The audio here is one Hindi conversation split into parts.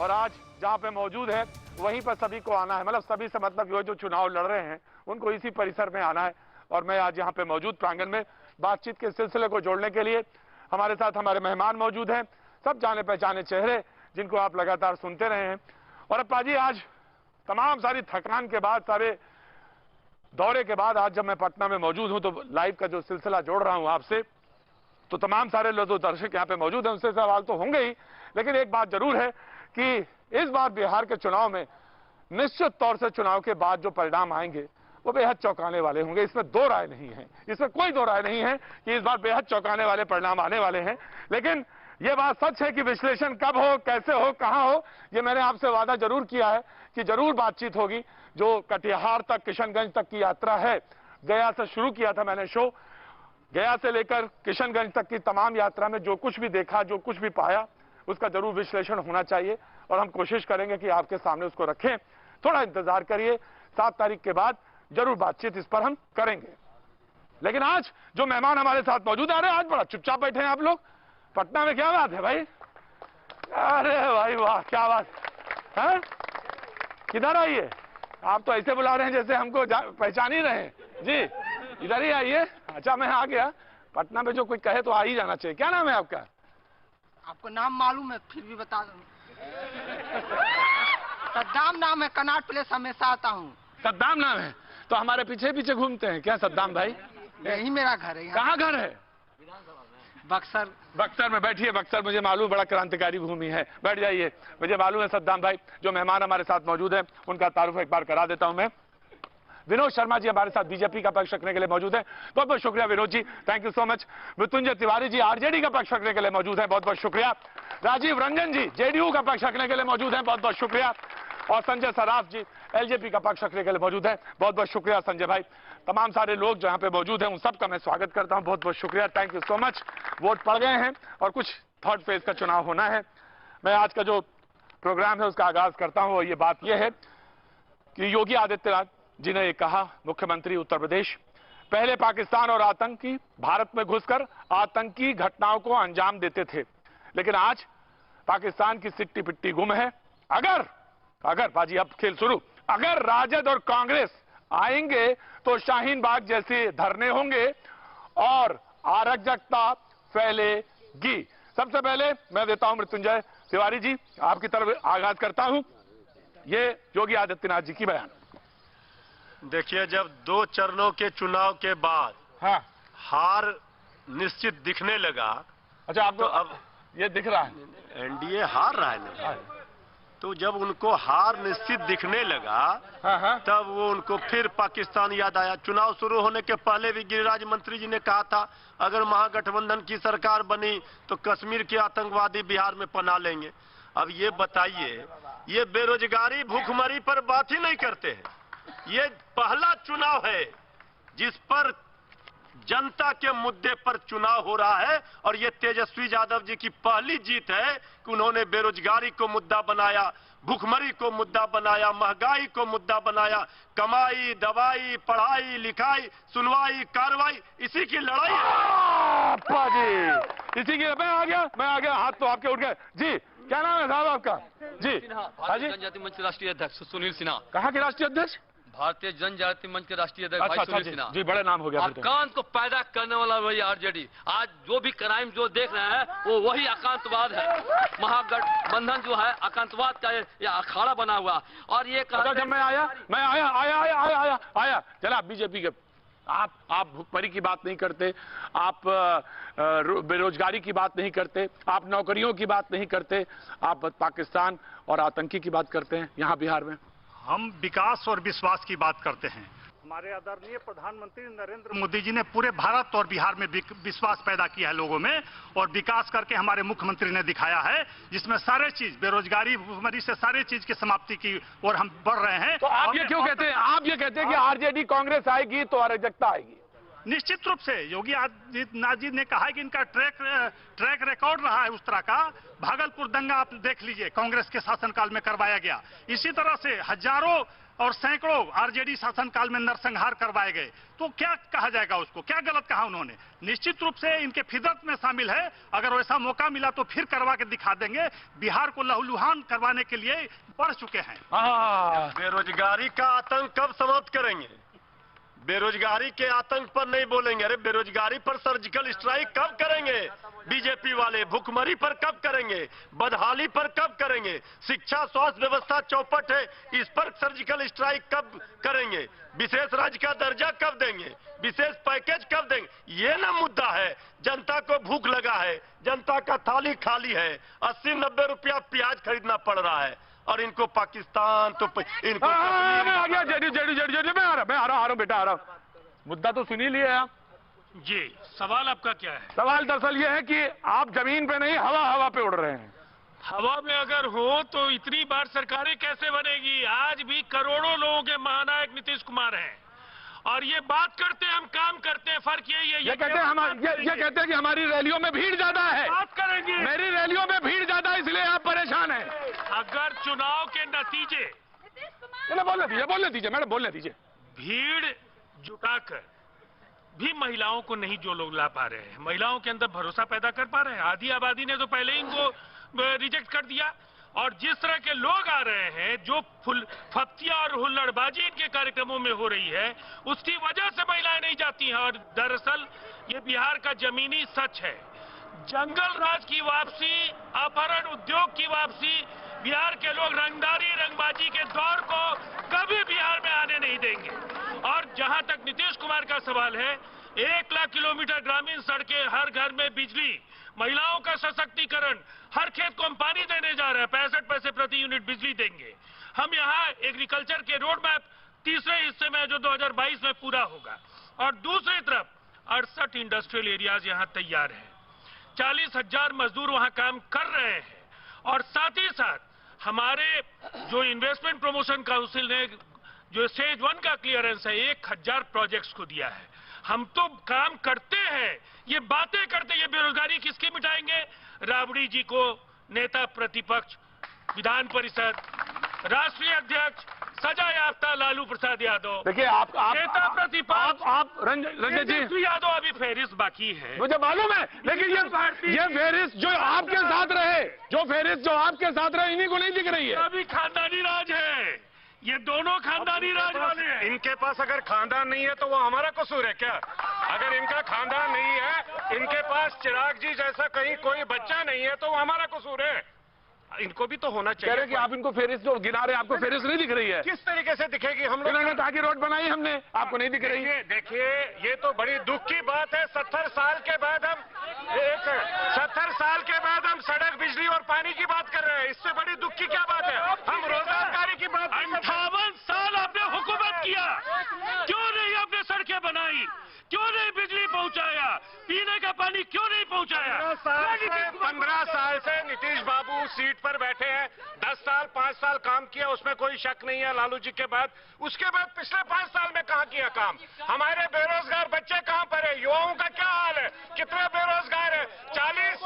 और आज जहां पे मौजूद है वहीं पर सभी को आना है, मतलब सभी से मतलब जो चुनाव लड़ रहे हैं उनको इसी परिसर में आना है। और मैं आज यहाँ पे मौजूद प्रांगण में बातचीत के सिलसिले को जोड़ने के लिए हमारे साथ हमारे मेहमान मौजूद हैं, सब जाने पहचाने चेहरे जिनको आप लगातार सुनते रहे हैं। और अप्पा जी, आज तमाम सारी थकान के बाद, सारे दौरे के बाद आज जब मैं पटना में मौजूद हूं तो लाइव का जो सिलसिला जोड़ रहा हूं आपसे, तो तमाम सारे लोग दर्शक यहाँ पे मौजूद हैं, उनसे सवाल तो होंगे ही, लेकिन एक बात जरूर है कि इस बार बिहार के चुनाव में निश्चित तौर से चुनाव के बाद जो परिणाम आएंगे वो बेहद चौंकाने वाले होंगे। इसमें दो राय नहीं है, इसमें कोई दो राय नहीं है कि इस बार बेहद चौंकाने वाले परिणाम आने वाले हैं। लेकिन ये बात सच है कि विश्लेषण कब हो, कैसे हो, कहां हो, ये मैंने आपसे वादा जरूर किया है कि जरूर बातचीत होगी। जो कटिहार तक, किशनगंज तक की यात्रा है, गया से शुरू किया था मैंने शो, गया से लेकर किशनगंज तक की तमाम यात्रा में जो कुछ भी देखा, जो कुछ भी पाया, उसका जरूर विश्लेषण होना चाहिए और हम कोशिश करेंगे कि आपके सामने उसको रखें। थोड़ा इंतजार करिए, 7 तारीख के बाद जरूर बातचीत इस पर हम करेंगे। लेकिन आज जो मेहमान हमारे साथ मौजूद आ रहे हैं, आज बड़ा चुपचाप बैठे हैं आप लोग। पटना में क्या बात है भाई? अरे भाई वाह, क्या बात है, किधर आइए? आप तो ऐसे बुला रहे हैं जैसे हमको पहचान ही रहे हैं। जी इधर ही आइए। अच्छा, मैं आ गया। पटना में जो कोई कहे तो आ ही जाना चाहिए। क्या नाम है आपका? आपको नाम मालूम है फिर भी बता दूं। सद्दाम नाम है, कनाट प्लेस हमेशा आता हूँ। सद्दाम नाम है तो हमारे पीछे पीछे घूमते हैं क्या सद्दाम भाई? यही मेरा घर है। कहाँ घर है? बक्सर। बक्सर में बैठिए। बक्सर मुझे मालूम बड़ा क्रांतिकारी भूमि है, बैठ जाइए। मुझे मालूम है सद्दाम भाई। जो मेहमान हमारे साथ मौजूद हैं उनका तारुफ एक बार करा देता हूं मैं। विनोद शर्मा जी हमारे साथ बीजेपी का पक्ष रखने के लिए मौजूद है, बहुत बहुत शुक्रिया Vinod ji, thank you so much. Mrityunjay Tiwari ji RJD का पक्ष रखने के लिए मौजूद है, बहुत बहुत शुक्रिया। राजीव रंजन जी जेडीयू का पक्ष रखने के लिए मौजूद है, बहुत बहुत शुक्रिया। और संजय सराफ जी एलजेपी का पक्ष रखने के लिए मौजूद है, बहुत बहुत शुक्रिया संजय भाई। तमाम सारे लोग जो यहाँ पे मौजूद हैं उन सबका मैं स्वागत करता हूँ, बहुत बहुत शुक्रिया, thank you so much. Vote पड़ गए हैं और कुछ थर्ड फेज का चुनाव होना है। मैं आज का जो प्रोग्राम है उसका आगाज करता हूँ। ये बात यह है कि योगी आदित्यनाथ जी ने कहा, मुख्यमंत्री उत्तर प्रदेश, पहले पाकिस्तान और आतंकी भारत में घुसकर आतंकी घटनाओं को अंजाम देते थे, लेकिन आज पाकिस्तान की सिट्टी पिट्टी गुम है। अगर बाजी अब खेल शुरू, अगर राजद और कांग्रेस आएंगे तो शाहीन बाग जैसे धरने होंगे और अराजकता फैलेगी। सबसे पहले मैं देता हूं मृत्युंजय तिवारी जी, आपकी तरफ आगाज करता हूं। ये योगी आदित्यनाथ जी की बयान। देखिए, जब 2 चरणों के चुनाव के बाद हार निश्चित दिखने लगा। अच्छा, आपको तो अब ये दिख रहा है एनडीए हार रहा है ना, तो जब उनको हार निश्चित दिखने लगा तब वो उनको फिर पाकिस्तान याद आया। चुनाव शुरू होने के पहले भी गिरिराज मंत्री जी ने कहा था अगर महागठबंधन की सरकार बनी तो कश्मीर के आतंकवादी बिहार में पनाह लेंगे। अब ये बताइए, ये बेरोजगारी भूखमरी पर बात ही नहीं करते हैं। ये पहला चुनाव है जिस पर जनता के मुद्दे पर चुनाव हो रहा है और ये तेजस्वी यादव जी की पहली जीत है कि उन्होंने बेरोजगारी को मुद्दा बनाया, भूखमरी को मुद्दा बनाया, महंगाई को मुद्दा बनाया, कमाई, दवाई, पढ़ाई, लिखाई, सुनवाई, कार्रवाई, इसी की लड़ाई है। इसी की मैं आ गया, हाथ तो आपके उठ गए। जी क्या नाम है साहब आपका? जी भारतीय जनजाति मंच के राष्ट्रीय अध्यक्ष सुनील सिन्हा। कहाँ के राष्ट्रीय अध्यक्ष? भारतीय जनजाति मंच के राष्ट्रीय अध्यक्ष अच्छा, सुनील सिन्हा जी बड़े नाम हो गया। आकांत को पैदा करने वाला वही आरजेडी। आज जो भी क्राइम जो देख रहे हैं वो वही आकांतवाद है। महागठबंधन जो है आकांतवाद का ये अखाड़ा बना हुआ। और ये जब मैं आया जनाब बीजेपी के, आप भुखमरी की बात नहीं करते, आप बेरोजगारी की बात नहीं करते, आप नौकरियों की बात नहीं करते, आप पाकिस्तान और आतंकी की बात करते हैं। यहाँ बिहार में हम विकास और विश्वास की बात करते हैं। हमारे आदरणीय प्रधानमंत्री नरेंद्र मोदी जी ने पूरे भारत और बिहार में विश्वास पैदा किया है लोगों में, और विकास करके हमारे मुख्यमंत्री ने दिखाया है, जिसमें सारे चीज बेरोजगारी भूखमरी से सारे चीज की समाप्ति की ओर हम बढ़ रहे हैं। तो आप ये क्यों कहते हैं, आप ये कहते हैं कि आरजेडी कांग्रेस आएगी तो अराजकता आएगी? निश्चित रूप से योगी आदित्यनाथ जी ने कहा है कि इनका ट्रैक रिकॉर्ड रहा है उस तरह का। भागलपुर दंगा आप देख लीजिए, कांग्रेस के शासनकाल में करवाया गया। इसी तरह से हजारों और सैकड़ों आरजेडी शासनकाल में नरसंहार करवाए गए। तो क्या कहा जाएगा उसको, क्या गलत कहा उन्होंने? निश्चित रूप से इनके फितरत में शामिल है। अगर वैसा मौका मिला तो फिर करवा के दिखा देंगे। बिहार को लहूलुहान करवाने के लिए बढ़ चुके हैं। बेरोजगारी का आतंक कब समाप्त करेंगे? बेरोजगारी के आतंक पर नहीं बोलेंगे। अरे बेरोजगारी पर सर्जिकल स्ट्राइक कब करेंगे बीजेपी वाले? भुखमरी पर कब करेंगे? बदहाली पर कब करेंगे? शिक्षा स्वास्थ्य व्यवस्था चौपट है, इस पर सर्जिकल स्ट्राइक कब करेंगे? विशेष राज्य का दर्जा कब देंगे? विशेष पैकेज कब देंगे? ये ना मुद्दा है। जनता को भूख लगा है, जनता का थाली खाली है। 80-90 रुपया प्याज खरीदना पड़ रहा है और इनको पाकिस्तान तो इनको मैं आ रहा हूँ बेटा, आ रहा हूँ। मुद्दा तो सुनी लिए आप जी। सवाल आपका क्या है? सवाल दरअसल ये है कि आप जमीन पे नहीं हवा पे उड़ रहे हैं। हवा में अगर हो तो इतनी बार सरकारें कैसे बनेगी? आज भी करोड़ों लोगों के महानायक नीतीश कुमार हैं और ये बात करते हैं, हम काम करते हैं। फर्क यही है, ये कहते हैं ये कहते हैं कि हमारी रैलियों में भीड़ ज्यादा है। बात करेंगे, मेरी रैलियों में भीड़ ज्यादा है, इसलिए आप परेशान हैं। अगर चुनाव के नतीजे, बोलने दीजिए मैडम, बोलने दीजिए। भीड़ जुटाकर भी महिलाओं को नहीं जो लोग ला पा रहे हैं, महिलाओं के अंदर भरोसा पैदा कर पा रहे हैं। आधी आबादी ने तो पहले ही इनको रिजेक्ट कर दिया। और जिस तरह के लोग आ रहे हैं, जो फप्तियां और हुल्लड़बाजी इनके कार्यक्रमों में हो रही है, उसकी वजह से महिलाएं नहीं जाती हैं। और दरअसल ये बिहार का जमीनी सच है। जंगल राज की वापसी, अपहरण उद्योग की वापसी, बिहार के लोग रंगदारी रंगबाजी के दौर को कभी बिहार में आने नहीं देंगे। और जहां तक नीतीश कुमार का सवाल है, 1 लाख किलोमीटर ग्रामीण सड़कें, हर घर में बिजली, महिलाओं का सशक्तिकरण, हर खेत को हम पानी देने जा रहे हैं, 65 पैसे प्रति यूनिट बिजली देंगे। हम यहाँ एग्रीकल्चर के रोड मैप तीसरे हिस्से में जो 2022 में पूरा होगा। और दूसरी तरफ 68 इंडस्ट्रियल एरियाज यहाँ तैयार हैं, 40,000 मजदूर वहाँ काम कर रहे हैं। और साथ ही साथ हमारे जो इन्वेस्टमेंट प्रमोशन काउंसिल ने जो स्टेज 1 का क्लियरेंस है, 1000 प्रोजेक्ट्स को दिया है। हम तो काम करते हैं, ये बातें करते हैं। ये बेरोजगारी किसकी मिटाएंगे? राबड़ी जी को नेता प्रतिपक्ष, विधान परिषद, राष्ट्रीय अध्यक्ष, सजा याफ्ता लालू प्रसाद यादव। देखिए आप नेता प्रतिपक्ष आप रंजन जी यादव, अभी फेरिस्त बाकी है, मुझे मालूम है। लेकिन ये फेरिस्त जो आपके साथ रहे, इन्हीं को नहीं दिख रही है। अभी खानदानी राज है, ये दोनों खानदानी राज वाले हैं। इनके पास अगर खानदान नहीं है तो वो हमारा कसूर है क्या? अगर इनका खानदान नहीं है, इनके पास चिराग जी जैसा कहीं कोई बच्चा नहीं है, तो वो हमारा कसूर है। इनको भी तो होना चाहिए। कह रहे कि आप इनको फेरिस्त जो गिना रहे हैं, आपको फेरिस्त नहीं दिख रही है। किस तरीके से दिखेगी? हम लोग इन्होंने कहा कि रोड बनाई हमने, आपको नहीं दिख रही है। देखिए, ये तो बड़ी दुख की बात है। 70 साल के बाद हम सड़क, बिजली और पानी की बात कर रहे हैं। इससे बड़ी दुख की क्या बात है? हम रोजगार की बात। 58 साल आपने हुकूमत किया, क्यों नहीं आपने सड़कें बनाई? क्यों नहीं बिजली पहुंचाया? पीने का पानी क्यों नहीं पहुंचाया? 15 साल से नीतीश बाबू सीट पर बैठे हैं। 10 साल 5 साल काम किया, उसमें कोई शक नहीं है। लालू जी के बाद उसके बाद पिछले 5 साल में कहाँ किया काम? हमारे बेरोजगार बच्चे कहाँ पर है? युवाओं का क्या हाल है? कितने बेरोजगार है? 40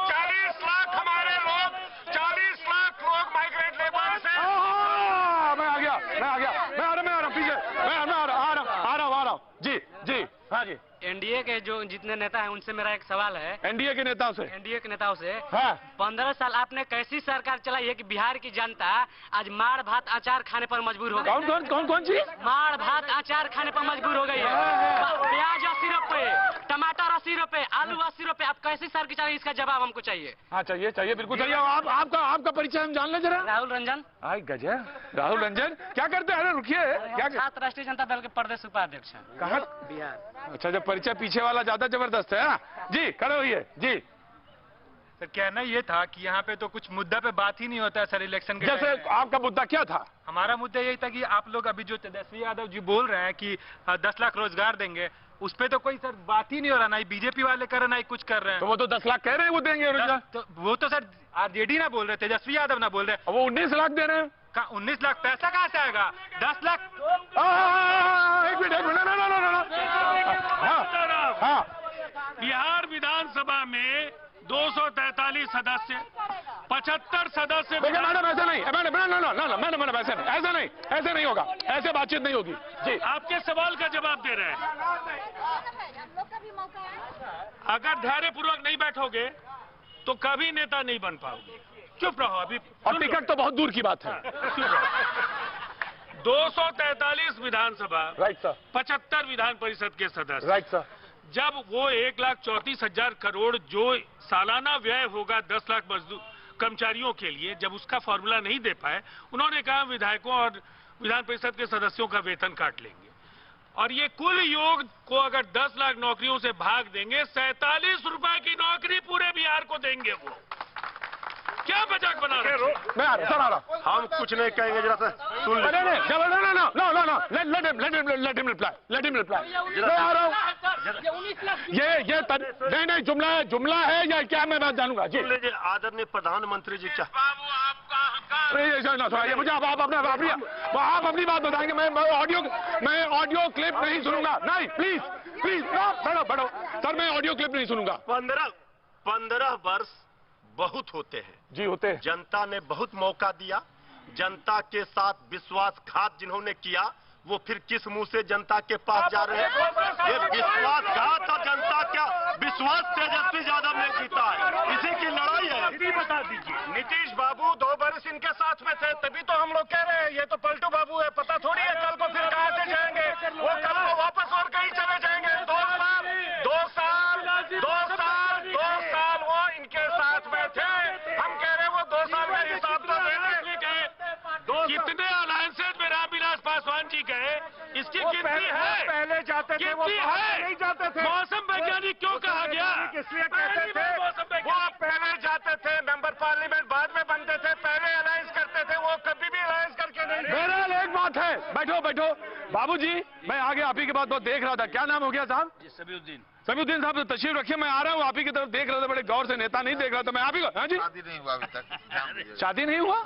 लाख हमारे लोग, 40 लाख लोग माइग्रेंट लेबर से। मैं आ गया, मैं आ रहा हूँ पीछे, मैं आ रहा हूँ। जी हाँ जी। एनडीए के जो जितने नेता हैं उनसे मेरा एक सवाल है। एनडीए के नेताओं से हाँ। 15 साल आपने कैसी सरकार चलाई है कि बिहार की जनता आज मार भात अचार खाने पर मजबूर हो गई? कौन सी? मार भात अचार खाने पर मजबूर हो गई है। प्याज 80 रुपए, टमाटर 80 रुपए, आलू 80 रुपए। आप कैसी सरकार चलाई, इसका जवाब हमको चाहिए। हाँ चाहिए, बिल्कुल चाहिए। आपका परिचय हम जान ले जरा। राहुल रंजन। गजब, राहुल रंजन क्या करते हैं? रुकिए, क्या छात्र राष्ट्रीय जनता दल के प्रदेश उपाध्यक्ष हैं। कहाँ? बिहार। अच्छा, जब परिचय पीछे वाला ज्यादा जबरदस्त है। जी खड़े होइए जी। सर कहना ये था कि यहाँ पे तो कुछ मुद्दा पे बात ही नहीं होता है सर इलेक्शन के। जैसे आपका मुद्दा क्या था? हमारा मुद्दा यही था कि आप लोग अभी जो तेजस्वी यादव जी बोल रहे हैं कि 10 लाख रोजगार देंगे, उस पे तो कोई सर बात ही नहीं हो रहा। ना बीजेपी वाले कर रहे, ना कुछ कर रहे हैं। तो वो तो 10 लाख कह रहे हैं वो देंगे रोजगार। तो वो तो सर आरजेडी ना बोल रहे, तेजस्वी यादव ना बोल रहे। वो 19 लाख दे रहे हैं। 19 लाख पैसा कहाँ से आएगा? 10 लाख। एक मिनट हाँ बिहार विधानसभा में 243 सदस्य, 75 सदस्य। देखिए मैडम ऐसा नहीं, मैडम ऐसे नहीं होगा, ऐसे बातचीत नहीं होगी जी। आपके सवाल का जवाब दे रहे हैं। अगर धैर्यपूर्वक नहीं बैठोगे तो कभी नेता नहीं बन पाओगे। चुप रहो अभी। और टिकट तो बहुत दूर की बात है। 243 विधानसभा, राइट सर, 75 विधान परिषद के सदस्य, राइट सर। जब वो 1,34,000 करोड़ जो सालाना व्यय होगा 10 लाख मजदूर कर्मचारियों के लिए, जब उसका फॉर्मूला नहीं दे पाए, उन्होंने कहा विधायकों और विधान परिषद के सदस्यों का वेतन काट लेंगे। और ये कुल योग को अगर 10 लाख नौकरियों से भाग देंगे, 47 रुपए की नौकरी पूरे बिहार को देंगे। वो क्या मजाक बना रहे हो? मैं आ रहा हम कुछ नहीं कहेंगे, जरा सा सुन लीजिए। Let him reply. मैं आ रहा हूँ। ये नहीं जुमला है या क्या, मैं बात जानूंगा जी। सुन लीजिए, आदरणीय प्रधानमंत्री जी मुझे आप अपनी बात बताएंगे। मैं ऑडियो क्लिप नहीं सुनूंगा। नहीं प्लीज बैठो सर, मैं ऑडियो क्लिप नहीं सुनूंगा। 15 वर्ष बहुत होते हैं जी, होते हैं। जनता ने बहुत मौका दिया। जनता के साथ विश्वासघात जिन्होंने किया, वो फिर किस मुंह से जनता के पास जा रहे हैं? ये विश्वासघात और जनता क्या विश्वास तेजस्वी यादव ने जीता है, इसी की लड़ाई है। बता दीजिए, नीतीश बाबू 2 बरस इनके साथ में थे, तभी तो हम लोग कह रहे हैं ये तो पलटू बाबू है। पता थोड़ी है कल को फिर कहां से जाएंगे वो, कल को वापस और कहीं चले जाएंगे। 2 साल वो इनके साथ में थे। हम कह रहे हैं वो 2 साल में हिसाब तो देंगे। कितने अलायंसेज में रामविलास पासवान जी गए, इसकी गिनती है। पहले जाते थे, वो नहीं जाते थे। मौसम वैज्ञानिक क्यों कहा गया? इसलिए कहते थे वो पहले जाते थे, मेंबर पार्लियामेंट बाद में बनते थे, पहले अलायंस करते थे। वो कभी भी अलायंस करके नहीं। बहरहाल एक बात है, बैठो बाबूजी, मैं आगे आप ही के बाद बहुत देख रहा था। क्या नाम हो गया साहब? समीउद्दीन साहब, तो तशरीफ रखिए। मैं आ रहा हूँ, आप ही की तरफ देख रहा था, बड़े गौर से। नेता नहीं देख रहा था मैं आप ही को। हाँ जी, शादी नहीं हुआ अभी तक। शादी नहीं हुआ?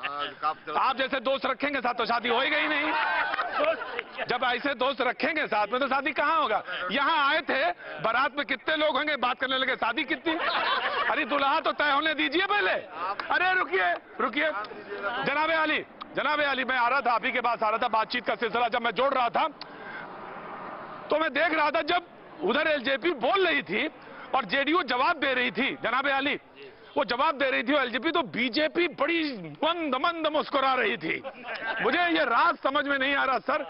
आप जैसे दोस्त रखेंगे साथ तो शादी होएगा ही नहीं। जब ऐसे दोस्त रखेंगे साथ में तो शादी कहाँ होगा? यहाँ आए थे, बारात में कितने लोग होंगे, बात करने लगे शादी कितनी। अरे दुल्हा तो तय होने दीजिए पहले। अरे रुकिए जनाबे अली, मैं आ रहा था, आप ही के पास आ रहा था। बातचीत का सिलसिला जब मैं जोड़ रहा था तो मैं देख रहा था, जब उधर एलजेपी बोल रही थी और जेडीयू जवाब दे रही थी, जनाबे अली वो जवाब दे रही थी और एलजेपी, तो बीजेपी बड़ी मंद मुस्कुरा रही थी। मुझे ये राज समझ में नहीं आ रहा सर,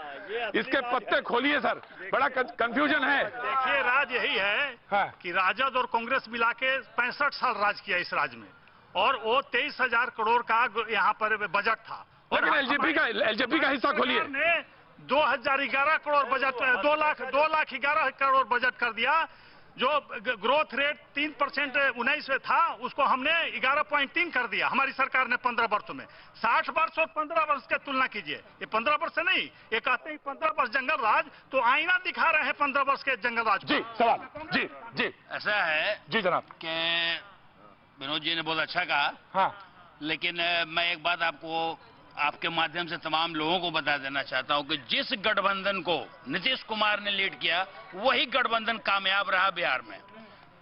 इसके पत्ते खोलिए सर, बड़ा कंफ्यूजन है। देखिए, राज यही है कि राजद और कांग्रेस मिला के 65 साल राज किया इस राज्य में, और वो 23,000 करोड़ का यहाँ पर बजट था। लेकिन एलजेपी का हिस्सा खोलिए। 2011 करोड़ बजट, 2 लाख 11 करोड़ बजट कर दिया। जो ग्रोथ रेट 3% 19 में था, उसको हमने 11.3 कर दिया हमारी सरकार ने 15 वर्षों में। 60 वर्ष और 15 वर्ष की तुलना कीजिए। ये 15 वर्ष से नहीं, ये कहते हैं 15 वर्ष जंगल राज, तो आईना दिखा रहे हैं 15 वर्ष के जंगल राज। जी सवाल जी ऐसा है जी जनाब कि विनोद जी ने बहुत अच्छा कहा। हाँ, लेकिन मैं एक बात आपको आपके माध्यम से तमाम लोगों को बता देना चाहता हूं कि जिस गठबंधन को नीतीश कुमार ने लीड किया, वही गठबंधन कामयाब रहा बिहार में।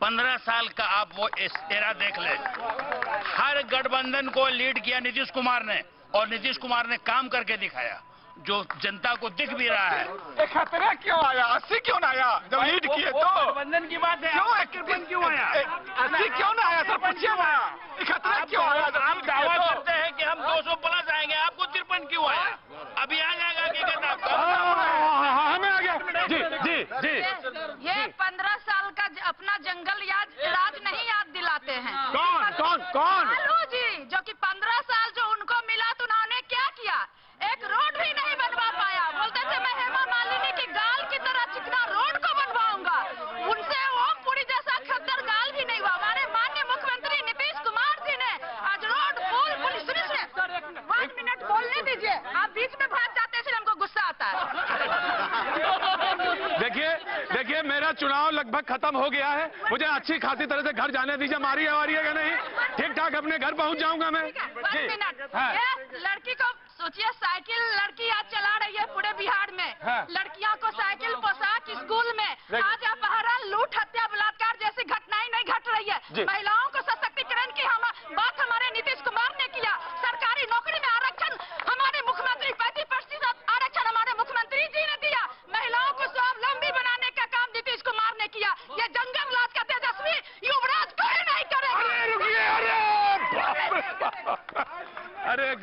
15 साल का आप वो एरा देख ले, हर गठबंधन को लीड किया नीतीश कुमार ने, और नीतीश कुमार ने काम करके दिखाया, जो जनता को दिख भी रहा है। खतरा क्यों आया? 80 क्यों ना आया जब लीड किए तो? गठबंधन की बात है, क्यों आया? 80 क्यों ना आया सर? पूछिए ना, खतरा क्यों आया? हम दावा करते हैं कि हम 200 प्लस आएंगे, आपको 53 क्यों आया? अभी आ जाएगा हकीकत आपका। हमें आ गया जी। ये 15 साल का अपना जंगल राज नहीं याद दिलाते हैं। कौन? लालू जी, जो कि 15 साल जो उनको मिला तो उन्होंने क्या किया? एक रोड भी नहीं बनवा पाया। बोलते थे मैं हेमा मालिनी की गाल की तरह चिकना रोड को बनवाऊंगा। उनसे ओमपुरी जैसा खद्दर गाल भी नहीं हुआ। हमारे माननीय मुख्यमंत्री नीतीश कुमार जी ने आज रोड पुल सुनिए 1 मिनट बोलने दीजिए। आप बीच में भाग जाते हैं, इसलिए हमको गुस्सा आता है। देखिए मेरा चुनाव लगभग खत्म हो गया है। मुझे अच्छी खासी तरह से घर जाने दीजिए। मारी है नहीं, ठीक ठाक अपने घर पहुंच जाऊंगा मैं। 1 मिनट। लड़की को सोचिए, साइकिल लड़की आज चला रही है पूरे बिहार में। लड़कियों को साइकिल पोशाक स्कूल में आज अपहरण लूट हत्या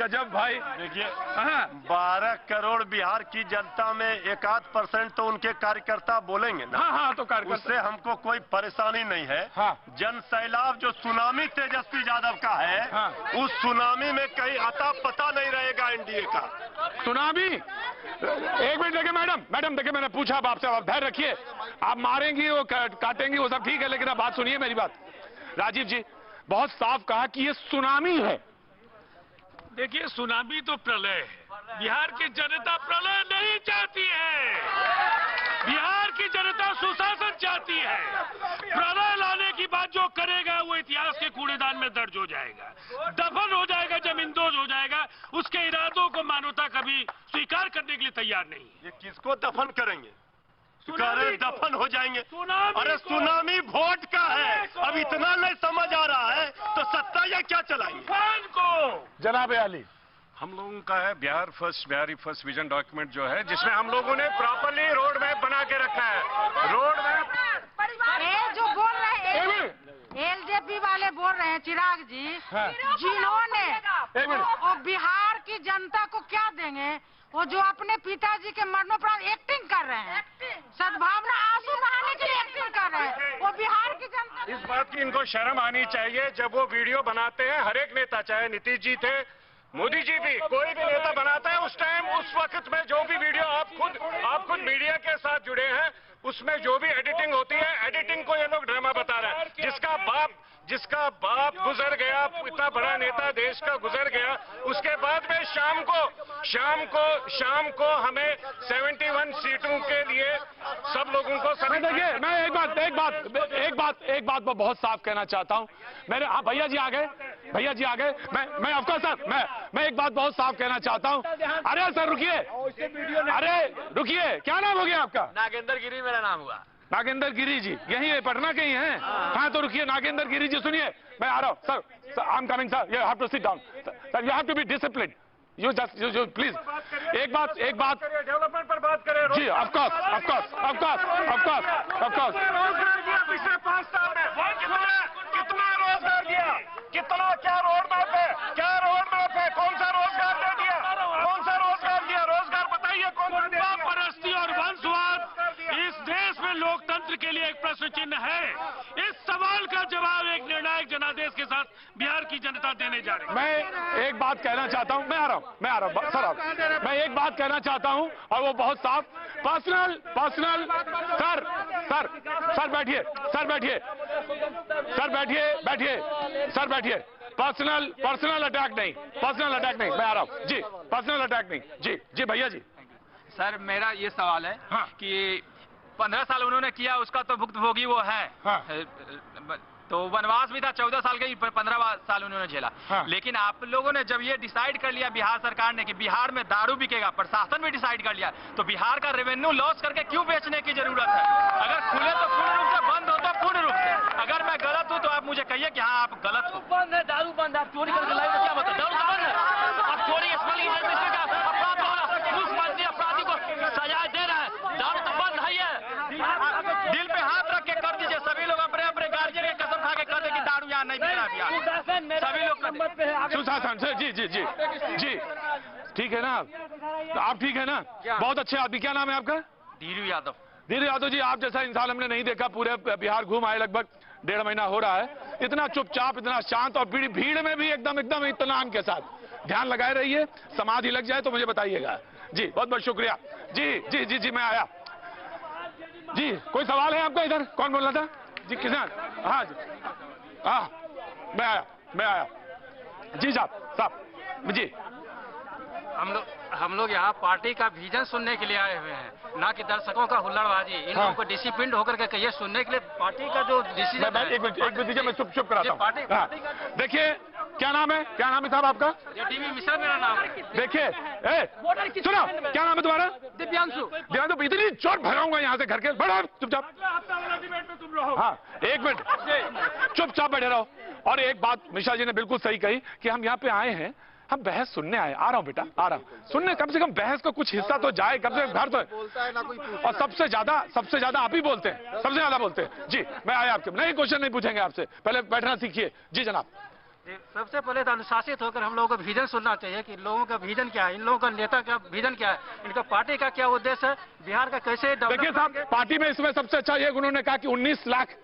गजब भाई। देखिए, हाँ। 12 करोड़ बिहार की जनता में 1-8% तो उनके कार्यकर्ता बोलेंगे ना। हाँ तो कार्यकर्ता, उससे हमको कोई परेशानी नहीं है। हाँ। जन सैलाब जो सुनामी तेजस्वी यादव का है, हाँ। उस सुनामी में कहीं अता पता नहीं रहेगा एनडीए का। सुनामी। एक मिनट देखिए मैडम देखिए, मैंने पूछा अब आपसे, आप धैर्य रखिए। आप मारेंगी वो काटेंगी वो सब ठीक है, लेकिन आप बात सुनिए मेरी बात। राजीव जी बहुत साफ कहा कि ये सुनामी है। देखिए, सुनामी तो प्रलय है। बिहार की जनता प्रलय नहीं चाहती है। बिहार की जनता सुशासन चाहती है। प्रलय लाने की बात जो करेगा वो इतिहास के कूड़ेदान में दर्ज हो जाएगा, दफन हो जाएगा, जमींदोज हो जाएगा। उसके इरादों को मानवता कभी स्वीकार करने के लिए तैयार नहीं है। ये किसको दफन करेंगे? दफन हो जाएंगे। सुनामी अरे सुनामी वोट का है, अब इतना नहीं समझ आ रहा है तो सत्ता या क्या चलाएंगे? जनाब अली, हम लोगों का है बिहार फर्स्ट विजन डॉक्यूमेंट जो है, जिसमें हम लोगों ने प्रॉपरली रोड मैप बना के रखा है। रोड मैप जो बोल रहे हैं एलजेपी वाले बोल रहे हैं चिराग जी, जिन्होंने और बिहार की जनता को क्या देंगे? वो जो अपने पिताजी के मरणोपरांत एक्टिंग कर रहे हैं, सद्भावना आंसू बहाने के लिए एक्टिंग कर रहे हैं, वो बिहार की जनता। इस बात की इनको शर्म आनी चाहिए जब वो वीडियो बनाते हैं। हर एक नेता, चाहे नीतीश जी थे, मोदी जी भी, कोई भी नेता बनाता है, उस टाइम उस वक्त में जो भी वीडियो आप खुद मीडिया के साथ जुड़े हैं, उसमें जो भी एडिटिंग होती है, एडिटिंग को ये लोग ड्रामा बता रहे हैं। जिसका बाप गुजर गया, इतना बड़ा नेता देश का गुजर गया, उसके बाद में शाम को हमें 71 सीटों के लिए सब लोगों को देखिए, मैं एक बात मैं बहुत साफ कहना चाहता हूं। मेरे भैया जी आ गए। मैं ऑफकोर्स सर, मैं एक बात बहुत साफ कहना चाहता हूं। अरे सर रुकिए, क्या नाम हो गया आपका? नागेंद्र गिरी मेरा नाम हुआ। नागेंद्र गिरी जी, यही है, पटना के ही हैं। हाँ तो रुकिए, नागेंद्र गिरी जी सुनिए, मैं आ रहा हूँ sir. I am coming sir, you have to sit down sir, you have to be discipline. You please एक बात डेवलपमेंट पर बात करें जी। ऑफ कोर्स रोजगार दिया पिछले 5 साल में, कितना रोजगार दिया, कितना, क्या रोड मैप है, कौन सा रोजगार दे दिया, रोजगार बताइए कौन सा दे दिया? परस्ती और वंशवाद इस देश में लोकतंत्र के लिए एक प्रश्न चिन्ह है। इस सवाल का जवाब एक निर्णायक जनादेश के साथ बिहार की जनता देने जा रही है। मैं एक बात कहना चाहता हूं, मैं आ रहा हूं सर। मैं एक बात कहना चाहता हूं और वो बहुत साफ, पर्सनल सर बैठिए पर्सनल अटैक नहीं, मैं आ रहा हूं जी। पर्सनल अटैक नहीं जी भैया जी। सर मेरा ये सवाल है कि 15 साल उन्होंने किया, उसका तो भुक्तभोगी वो है। तो वनवास भी था, 14 साल के, 15 साल उन्होंने झेला। लेकिन आप लोगों ने जब ये डिसाइड कर लिया बिहार सरकार ने कि बिहार में दारू बिकेगा, प्रशासन भी डिसाइड कर लिया, तो बिहार का रेवेन्यू लॉस करके क्यों बेचने की जरूरत है? अगर खुले तो पूर्ण रूप से, बंद हो तो पूर्ण रूप से। अगर मैं गलत हूं तो आप मुझे कहिए कि हाँ आप गलत हो। बंद है, दारू बंद है, आप चोरी करके लाए तो क्या मतलब? दारू तो बंद है, आप चोरी मुख्यमंत्री अपराधी को सजा दे रहा है, दारू तो बंद है। दिल पे हाथ रख के कर दीजिए, सभी लोग अपने अपने गार्जियन की कसम खा के कर दे कि दारू यहाँ नहीं बिक रहा बिहार, सभी लोग सुशासन सर जी ठीक है ना? तो आप ठीक है ना? बहुत अच्छे आदमी। क्या नाम है आपका? धीरू यादव जी। आप जैसा इंसान हमने नहीं देखा, पूरे बिहार घूम आए, लगभग 1.5 महीना हो रहा है। इतना चुपचाप, इतना शांत और भीड़ में भी एकदम इत्मीनान के साथ। ध्यान लगाए रहिए, समाधि लग जाए तो मुझे बताइएगा जी। बहुत बहुत शुक्रिया जी। मैं आया जी। कोई सवाल है आपका? इधर कौन बोल रहा था जी? किसान? हाँ जी, हाँ मैं आया जी साहब जी। हम लोग यहाँ पार्टी का विजन सुनने के लिए आए हुए हैं, ना कि दर्शकों का हुल्लड़बाजी। इन लोगों को डिसिप्लिन होकर के कहिए सुनने के लिए पार्टी का जो डिसीजन है। एक मिनट दीजिए, मैं चुप कराता हूँ। देखिए, क्या नाम है साहब आपका? डीवी मिश्रा मेरा नाम है। देखिए सुनो, क्या नाम है तुम्हारा? दिव्यांशु। इतनी चोट भगाऊंगा यहाँ से घर के। बड़ा चुपचाप, हाँ 1 मिनट चुपचाप बैठे रहो। और एक बात मिश्रा जी ने बिल्कुल सही कही कि हम यहाँ पे आए हैं, हम बहस सुनने आए। आ रहा हूँ बेटा, आ रहा हूँ सुनने। कम से कम बहस का कुछ हिस्सा तो जाए, कम से कम घर तो है। और सबसे ज्यादा आप ही बोलते हैं, सबसे ज्यादा बोलते हैं जी। मैं आया आपके, नहीं क्वेश्चन नहीं पूछेंगे आपसे, पहले बैठना सीखिए जी जनाब। सबसे पहले तो अनुशासित होकर हम लोगों को विजन सुनना चाहिए कि लोगों का विजन क्या है, इन लोगों का नेता का विजन क्या है, इनका पार्टी का क्या उद्देश्य है, बिहार का कैसे देखिए साहब, पार्टी में इसमें सबसे अच्छा ये उन्होंने कहा कि 19 लाख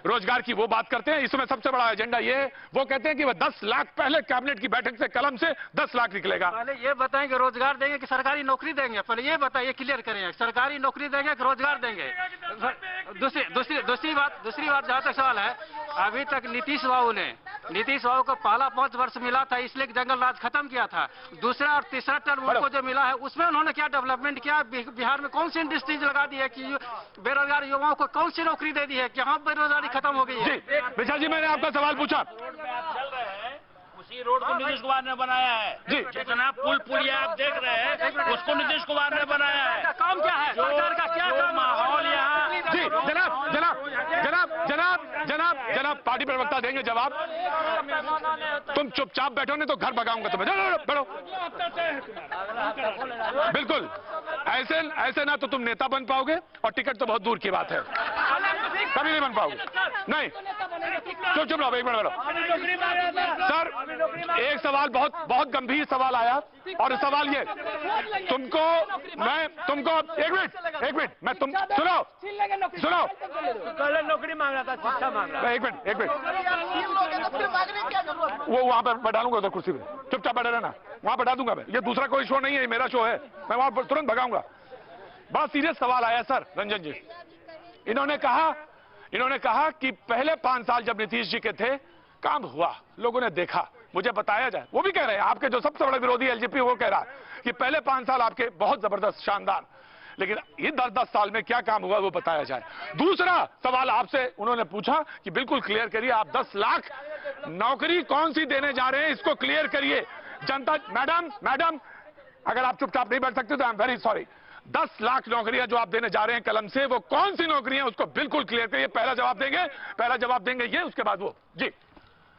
रोजगार की वो बात करते हैं। इसमें सबसे बड़ा एजेंडा ये है, वो कहते हैं कि वह 10 लाख पहले कैबिनेट की बैठक से कलम से 10 लाख निकलेगा। पहले ये बताएं कि रोजगार देंगे कि सरकारी नौकरी देंगे, पहले ये बताइए, क्लियर करें, सरकारी नौकरी देंगे कि रोजगार देंगे। दूसरी बात जहाँ तक सवाल है, अभी तक नीतीश बाबू को पहला 5 वर्ष मिला था इसलिए जंगल राज खत्म किया था। दूसरा और तीसरा टर्म उनको जो मिला है उसमें उन्होंने क्या डेवलपमेंट किया, बिहार में कौन सी इंडस्ट्रीज लगा दी है कि बेरोजगार युवाओं को कौन सी नौकरी दे दी है, यहाँ बेरोजगारी खत्म हो गई है। विशाल जी, मैंने आपका सवाल पूछा। उसी रोड को नीतीश कुमार ने बनाया है जी। जितना पुल पुलिया आप देख रहे हैं उसको नीतीश कुमार ने बनाया है। काम क्या है, सरकार का क्या काम, माहौल यहाँ जी। जनाब पार्टी प्रवक्ता देंगे जवाब। तुम चुपचाप बैठो, नहीं तो घर भगाऊंगा तुम्हें। बैठो। बिल्कुल ऐसे ना तो तुम नेता बन पाओगे, और टिकट तो बहुत दूर की बात है, कभी नहीं बन पाओगे। नहीं, चुप रहो, एक मिनट बैठो। सर, एक सवाल बहुत गंभीर सवाल आया, और सवाल ये, तुमको एक मिनट मैं सुनो पहले नौकरी मांग रहा था, शिक्षा मांग रहा था। एक मिनट वो वहां पर बैठा लूंगा उधर कुर्सी पे, चुपचाप बैठा रहना, वहां बैठा दूंगा मैं। ये दूसरा कोई शो नहीं है, मेरा शो है, मैं वहां पर तुरंत भगाऊंगा। बड़ा सीरियस सवाल आया सर रंजन जी। इन्होंने कहा कि पहले 5 साल जब नीतीश जी के थे काम हुआ, लोगों ने देखा, मुझे बताया जाए। वो भी कह रहे हैं, आपके जो सबसे बड़ा विरोधी एलजेपी वो कह रहा है कि पहले 5 साल आपके बहुत जबरदस्त, शानदार, लेकिन ये 10 साल में क्या काम हुआ वो बताया जाए। दूसरा सवाल आपसे उन्होंने पूछा कि बिल्कुल क्लियर करिए, आप 10 लाख नौकरी कौन सी देने जा रहे हैं, इसको क्लियर करिए। जनता, मैडम अगर आप चुपचाप नहीं बैठ सकते तो I am very sorry. 10 lakh नौकरियां जो आप देने जा रहे हैं कलम से, वो कौन सी नौकरियां, उसको बिल्कुल क्लियर करिए। पहला जवाब देंगे ये, उसके बाद वो जी।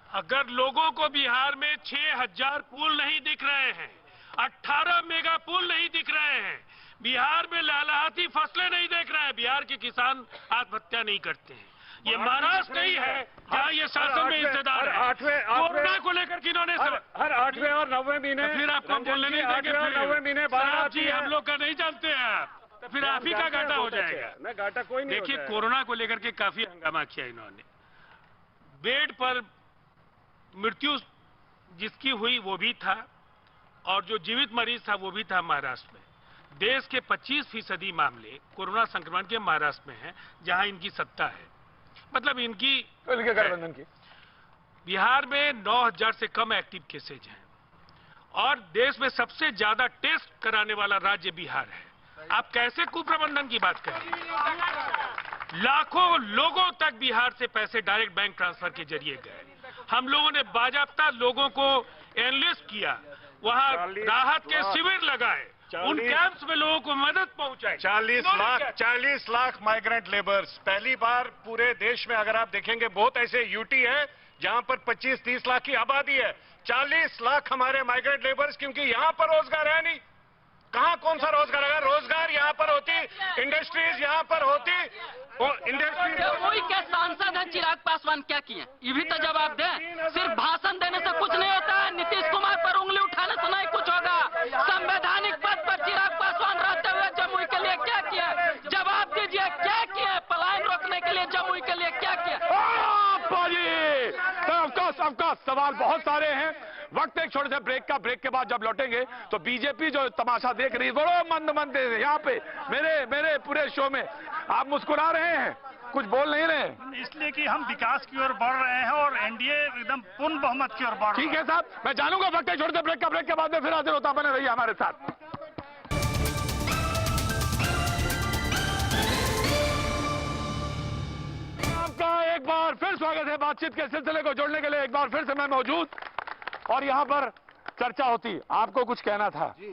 अगर लोगों को बिहार में 6000 पुल नहीं दिख रहे हैं, 18 मेगा पुल नहीं दिख रहे हैं, बिहार में लहलहाती फसलें नहीं देख रहे हैं, बिहार के किसान आत्महत्या नहीं करते हैं, ये महाराष्ट्र नहीं है जहाँ ये शासन में हिस्सेदार है। कोरोना को लेकर किन्होंने हर 8वें और 9वें महीने, फिर आपको बोलने नहीं देंगे, 9वें महीने बात जी हम लोग का नहीं जानते हैं आप, तो फिर आप ही का घाटा हो जाएगा। नहीं, घाटा कोई नहीं। देखिए, कोरोना को लेकर के काफी हंगामा किया इन्होंने। बेड पर मृत्यु जिसकी हुई वो भी था, और जो जीवित मरीज था वो भी था महाराष्ट्र में। देश के 25% मामले कोरोना संक्रमण के महाराष्ट्र में हैं, जहां इनकी सत्ता है, मतलब इनकी गठबंधन की। बिहार में 9000 से कम एक्टिव केसेज हैं, और देश में सबसे ज्यादा टेस्ट कराने वाला राज्य बिहार है। आप कैसे कुप्रबंधन की बात करें? लाखों लोगों तक बिहार से पैसे डायरेक्ट बैंक ट्रांसफर के जरिए गए। हम लोगों ने बाजाबता लोगों को एनलिस्ट किया, वहां राहत के शिविर लगाए, उन कैंप्स में लोगों को मदद पहुंचाई। 40 लाख माइग्रेंट लेबर्स, पहली बार पूरे देश में अगर आप देखेंगे, बहुत ऐसे यूटी है जहां पर 25-30 लाख की आबादी है। 40 लाख हमारे माइग्रेंट लेबर्स, क्योंकि यहां पर रोजगार है नहीं। कहां कौन सा रोजगार? अगर रोजगार यहां पर होती, इंडस्ट्रीज यहां पर होती, वही क्या सांसद है चिराग पासवान क्या किए, ये भी तो जवाब दें। सिर्फ भाषण देने से कुछ नहीं होता है, नीतीश कुमार पर उंगली उठाने से नहीं कुछ होगा। संवैधानिक पद पर चिराग पासवान रहते हुए जमुई के लिए क्या किया, जवाब दीजिए, क्या किया? पलायन रोकने के लिए जमुई के लिए क्या किया? ऑफकोर्स सवाल बहुत सारे हैं। वक्त एक छोटे से ब्रेक के बाद जब लौटेंगे तो बीजेपी जो तमाशा देख रही है, बड़ो मंद यहाँ पे मेरे पूरे शो में आप मुस्कुरा रहे हैं, कुछ बोल नहीं रहे, इसलिए कि हम विकास की ओर बढ़ रहे हैं और एनडीए एकदम पूर्ण बहुमत की ओर बढ़ रहा है। ठीक है साहब, मैं जानूंगा वक्त एक छोटे से ब्रेक के बाद में फिर हाजिर होता, बने रहिए हमारे साथ। आपका एक बार फिर स्वागत है। बातचीत के सिलसिले को जोड़ने के लिए एक बार फिर से मैं मौजूद, और यहाँ पर चर्चा होती। आपको कुछ कहना था? जी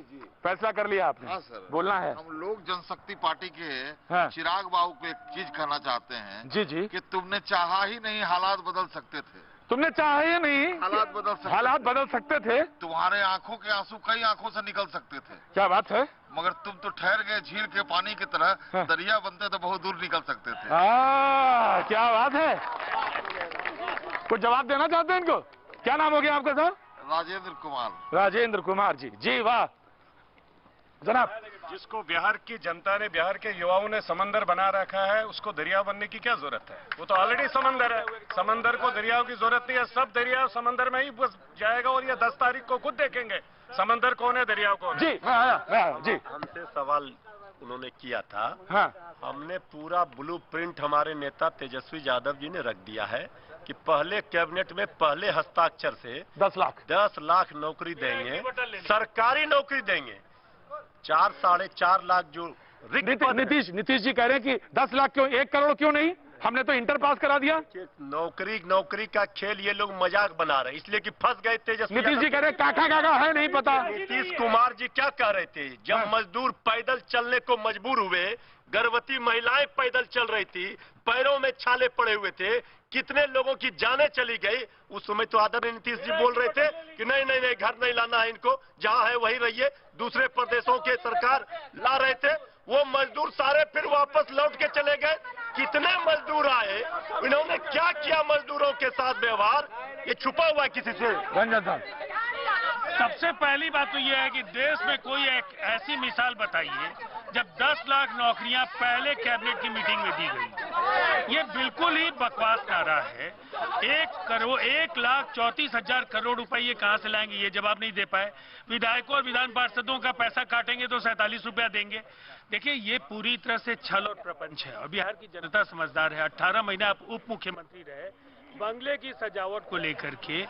फैसला कर लिया आपने? हाँ सर, बोलना है। हम लोग जनशक्ति पार्टी के हाँ। चिराग बाबू को एक चीज कहना चाहते हैं जी कि तुमने चाहा ही नहीं, हालात बदल सकते थे। तुमने चाहा ही नहीं, हालात बदल सकते थे। तुम्हारे आंखों के आंसू कई आंखों से निकल सकते थे। क्या बात है? मगर तुम तो ठहर गए झील के पानी की तरह। हाँ। दरिया बनते तो बहुत दूर निकल सकते थे। क्या बात है? कुछ जवाब देना चाहते हैं इनको? क्या नाम हो गया आपका साहब? राजेंद्र कुमार। राजेंद्र कुमार जी, जी वाह जनाब। जिसको बिहार की जनता ने, बिहार के युवाओं ने समंदर बना रखा है, उसको दरिया बनने की क्या जरूरत है? वो तो ऑलरेडी समंदर है। समंदर को दरियाओं की जरूरत नहीं है, सब दरिया समंदर में ही बस जाएगा। और ये 10 तारीख को खुद देखेंगे समंदर कौन है, दरिया कौन है। जी मैं आया जी। हमसे सवाल उन्होंने किया था। हाँ। हमने पूरा ब्लूप्रिंट हमारे नेता तेजस्वी यादव जी ने रख दिया है कि पहले कैबिनेट में पहले हस्ताक्षर से 10 लाख नौकरी देंगे, सरकारी नौकरी देंगे। 4-4.5 लाख जो नीतीश जी कह रहे हैं कि 10 लाख क्यों, 1 करोड़ क्यों नहीं? हमने तो इंटर पास करा दिया। नौकरी का खेल ये लोग मजाक बना रहे, इसलिए कि फंस गए तेजस्वी। नीतीश जी कह रहे काका है नहीं पता। नीतीश कुमार जी क्या कह रहे थे? जब मजदूर पैदल चलने को मजबूर हुए, गर्भवती महिलाएं पैदल चल रही थी, पैरों में छाले पड़े हुए थे, कितने लोगों की जानें चली गई, उस समय तो आदरणीय नीतीश जी बोल रहे थे कि नहीं नहीं नहीं, घर नहीं लाना है इनको, जहां है वहीं रहिए। दूसरे प्रदेशों के सरकार ला रहे थे, वो मजदूर सारे फिर वापस लौट के चले गए। कितने मजदूर आए, इन्होंने क्या किया मजदूरों के साथ व्यवहार, ये छुपा हुआ है किसी से। रंजन साहब, सबसे पहली बात तो यह है कि देश में कोई एक ऐसी मिसाल बताइए जब 10 लाख नौकरियां पहले कैबिनेट की मीटिंग में दी गई। ये बिल्कुल ही बकवास नारा है। 1,34,000 करोड़ रुपए ये कहां से लाएंगे, ये जवाब नहीं दे पाए। विधायकों और विधान पार्षदों का पैसा काटेंगे तो 47 रुपया देंगे। देखिए, ये पूरी तरह से छल और प्रपंच है और बिहार की जनता समझदार है। 18 महीना आप उप मुख्यमंत्री रहे, बंगले की सजावट को लेकर के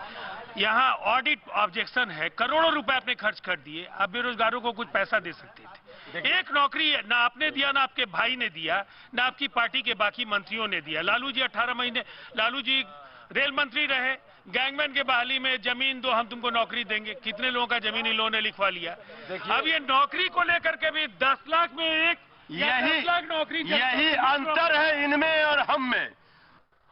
यहाँ ऑडिट ऑब्जेक्शन है, करोड़ों रुपए आपने खर्च कर दिए। आप बेरोजगारों को कुछ पैसा दे सकते थे। एक नौकरी ना आपने दिया, ना आपके भाई ने दिया, ना आपकी पार्टी के बाकी मंत्रियों ने दिया। लालू जी 18 महीने, लालू जी रेल मंत्री रहे, गैंगमैन के बहाली में जमीन दो, हम तुमको नौकरी देंगे। कितने लोगों का जमीन इन लोगों ने लिखवा लिया। अब ये नौकरी को लेकर के भी 10 लाख में एक, 10 लाख नौकरी, यही अंतर है इनमें और हम में।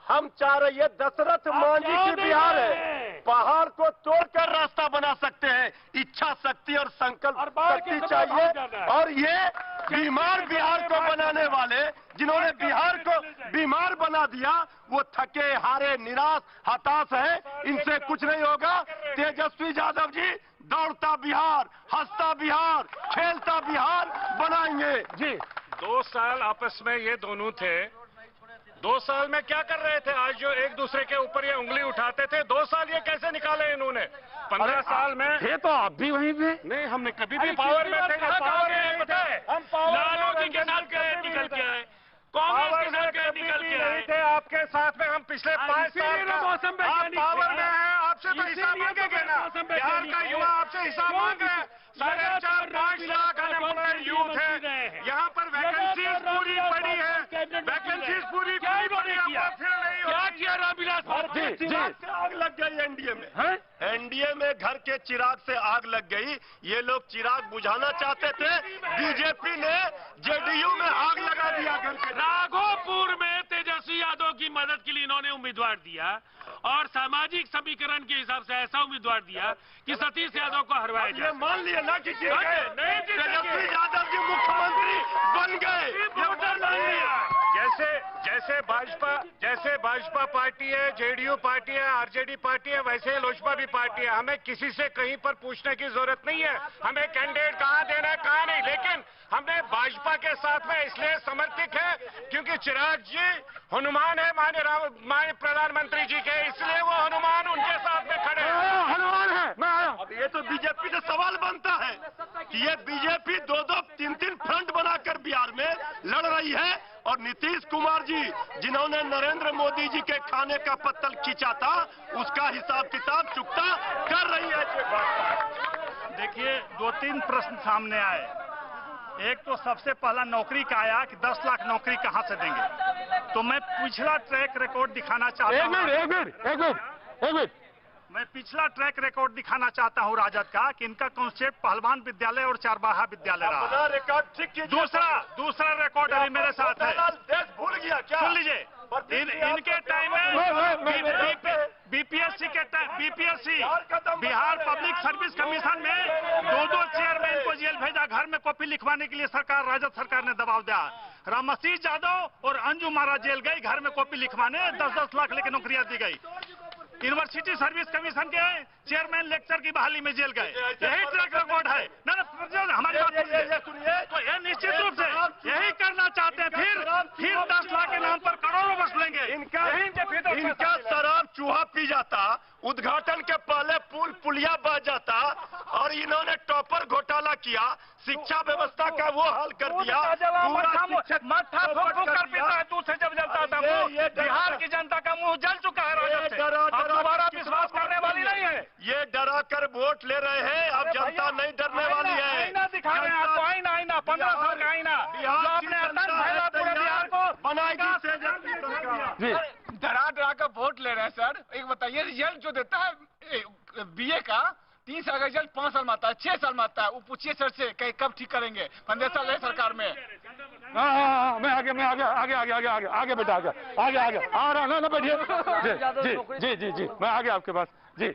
हम चाह रहे हैं दशरथ मांझी की बिहार है, पहाड़ को तोड़कर रास्ता बना सकते हैं। इच्छा शक्ति और संकल्प शक्ति चाहिए। और ये बीमार बिहार को बनाने वाले, जिन्होंने बिहार को बीमार बना दिया, वो थके हारे निराश हताश है। इनसे कुछ नहीं होगा। तेजस्वी यादव जी दौड़ता बिहार, हंसता बिहार, खेलता बिहार बनाएंगे जी। 2 साल आपस में ये दोनों थे। 2 साल में क्या कर रहे थे? आज जो एक दूसरे के ऊपर ये उंगली उठाते थे, 2 साल ये कैसे निकाले इन्होंने? 15 साल में थे तो आप भी वहीं पे। नहीं, हमने कभी भी पावर में थे। पावर में पता है, हम लालू जी के साथ निकल के आए, कांग्रेस के साथ निकल के आए थे। आपके साथ में हम पिछले 5 साल मौसम पावर में है, आपसे तो हिसाब मांगेंगे ना। बिहार का युवा आपसे हिसाब मांग रहे हैं। 4.5-5 लाख अनएम्प्लॉयड यूथ है। यहाँ पर वैकेंसीज पूरी पड़ी है, वैकेंसीज पूरी पड़ी है। क्या किया रामविलास आग लग गई एनडीए में। एनडीए में घर के चिराग से आग लग गई। ये लोग चिराग बुझाना चाहते थे, बीजेपी ने जेडीयू में आग लगा दिया घर के। राघोपुर में तेजस्वी यादव की मदद के लिए इन्होंने उम्मीदवार दिया और सामाजिक समीकरण के हिसाब से ऐसा उम्मीदवार दिया कि सतीश यादव को हरवाया जाए। मान लिया ना कि तेजस्वी यादव जी मुख्यमंत्री बन गए। जैसे भाजपा पार्टी है, जेडीयू पार्टी है, आरजेडी पार्टी है, वैसे लोजपा भी पार्टी है। हमें किसी से कहीं पर पूछने की जरूरत नहीं है हमें कैंडिडेट कहाँ देना है कहाँ नहीं। लेकिन हमने भाजपा के साथ में इसलिए समर्थित है क्योंकि चिराग जी हनुमान है माननीय प्रधानमंत्री जी के, इसलिए वो हनुमान उनके साथ में खड़े हैं। हनुमान है। मैं आया। अब ये तो बीजेपी से सवाल बनता है कि ये बीजेपी 2-2, 3-3 फ्रंट बनाकर बिहार में लड़ रही है और नीतीश कुमार जी, जिन्होंने नरेंद्र मोदी जी के खाने का पत्तल खींचा था, उसका हिसाब किताब चुकता कर रही है। देखिए, 2-3 प्रश्न सामने आए। एक तो सबसे पहला नौकरी का आया कि 10 लाख नौकरी कहां से देंगे। तो मैं पिछला ट्रैक रिकॉर्ड दिखाना चाहता हूं। एक मिनट। मैं पिछला ट्रैक रिकॉर्ड दिखाना चाहता हूं राजद का कि इनका कॉन्सेप्ट पहलवान विद्यालय और चारबाहा विद्यालय रहा। दूसरा रिकॉर्ड अभी मेरे साथ है। देश भूल गया क्या? सुन लीजिए, इनके टाइम में BPSC Bihar public service commission में 2-2 चेयरमैन को जेल भेजा, घर में कॉपी लिखवाने के लिए सरकार, राजद सरकार ने दबाव दिया। रामसीस यादव और अंजू महाराज जेल गई घर में कॉपी लिखवाने, 10-10 लाख लेके नौकरियां दी गई। यूनिवर्सिटी सर्विस कमीशन के चेयरमैन लेक्चर की बहाली में जेल गए, यही ट्रैक रिकॉर्ड है ना। हमारी बात सुनिए, तो ये निश्चित रूप से यही करना चाहते हैं। फिर 10 लाख के नाम पर करोड़ों वसूलेंगे। इनका शराब चूहा पी जाता, उद्घाटन के पहले पुलिया बह जाता, और इन्होंने टॉपर घोटाला किया, शिक्षा व्यवस्था का वो हाल कर दिया। मत्था फूक कर पीता है दूध से जब जलता था। बिहार की जनता का मुंह जल चुका है राजद से। अब दोबारा विश्वास करने वाली नहीं है। ये डरा कर वोट ले रहे हैं, अब जनता नहीं डरने वाली है। आईना दिखा रहे हैं आपको, आईना 15 साल का आईना जो आपने आतंक फैला पूरे बिहार को बनाएगी। डरा कर वोट ले रहे हैं सर। एक बताइए, रिजल्ट जो देता है बीए का 3 साल का रिजल्ट 5 साल में आता है, 6 साल में आता है। वो पूछिए सर से कहीं कब ठीक करेंगे। 15 साल रहे सरकार में। हाँ, मैं आगे बेटा, आगे आ रहा ना, बैठिए। जी, मैं आगे आपके पास। जी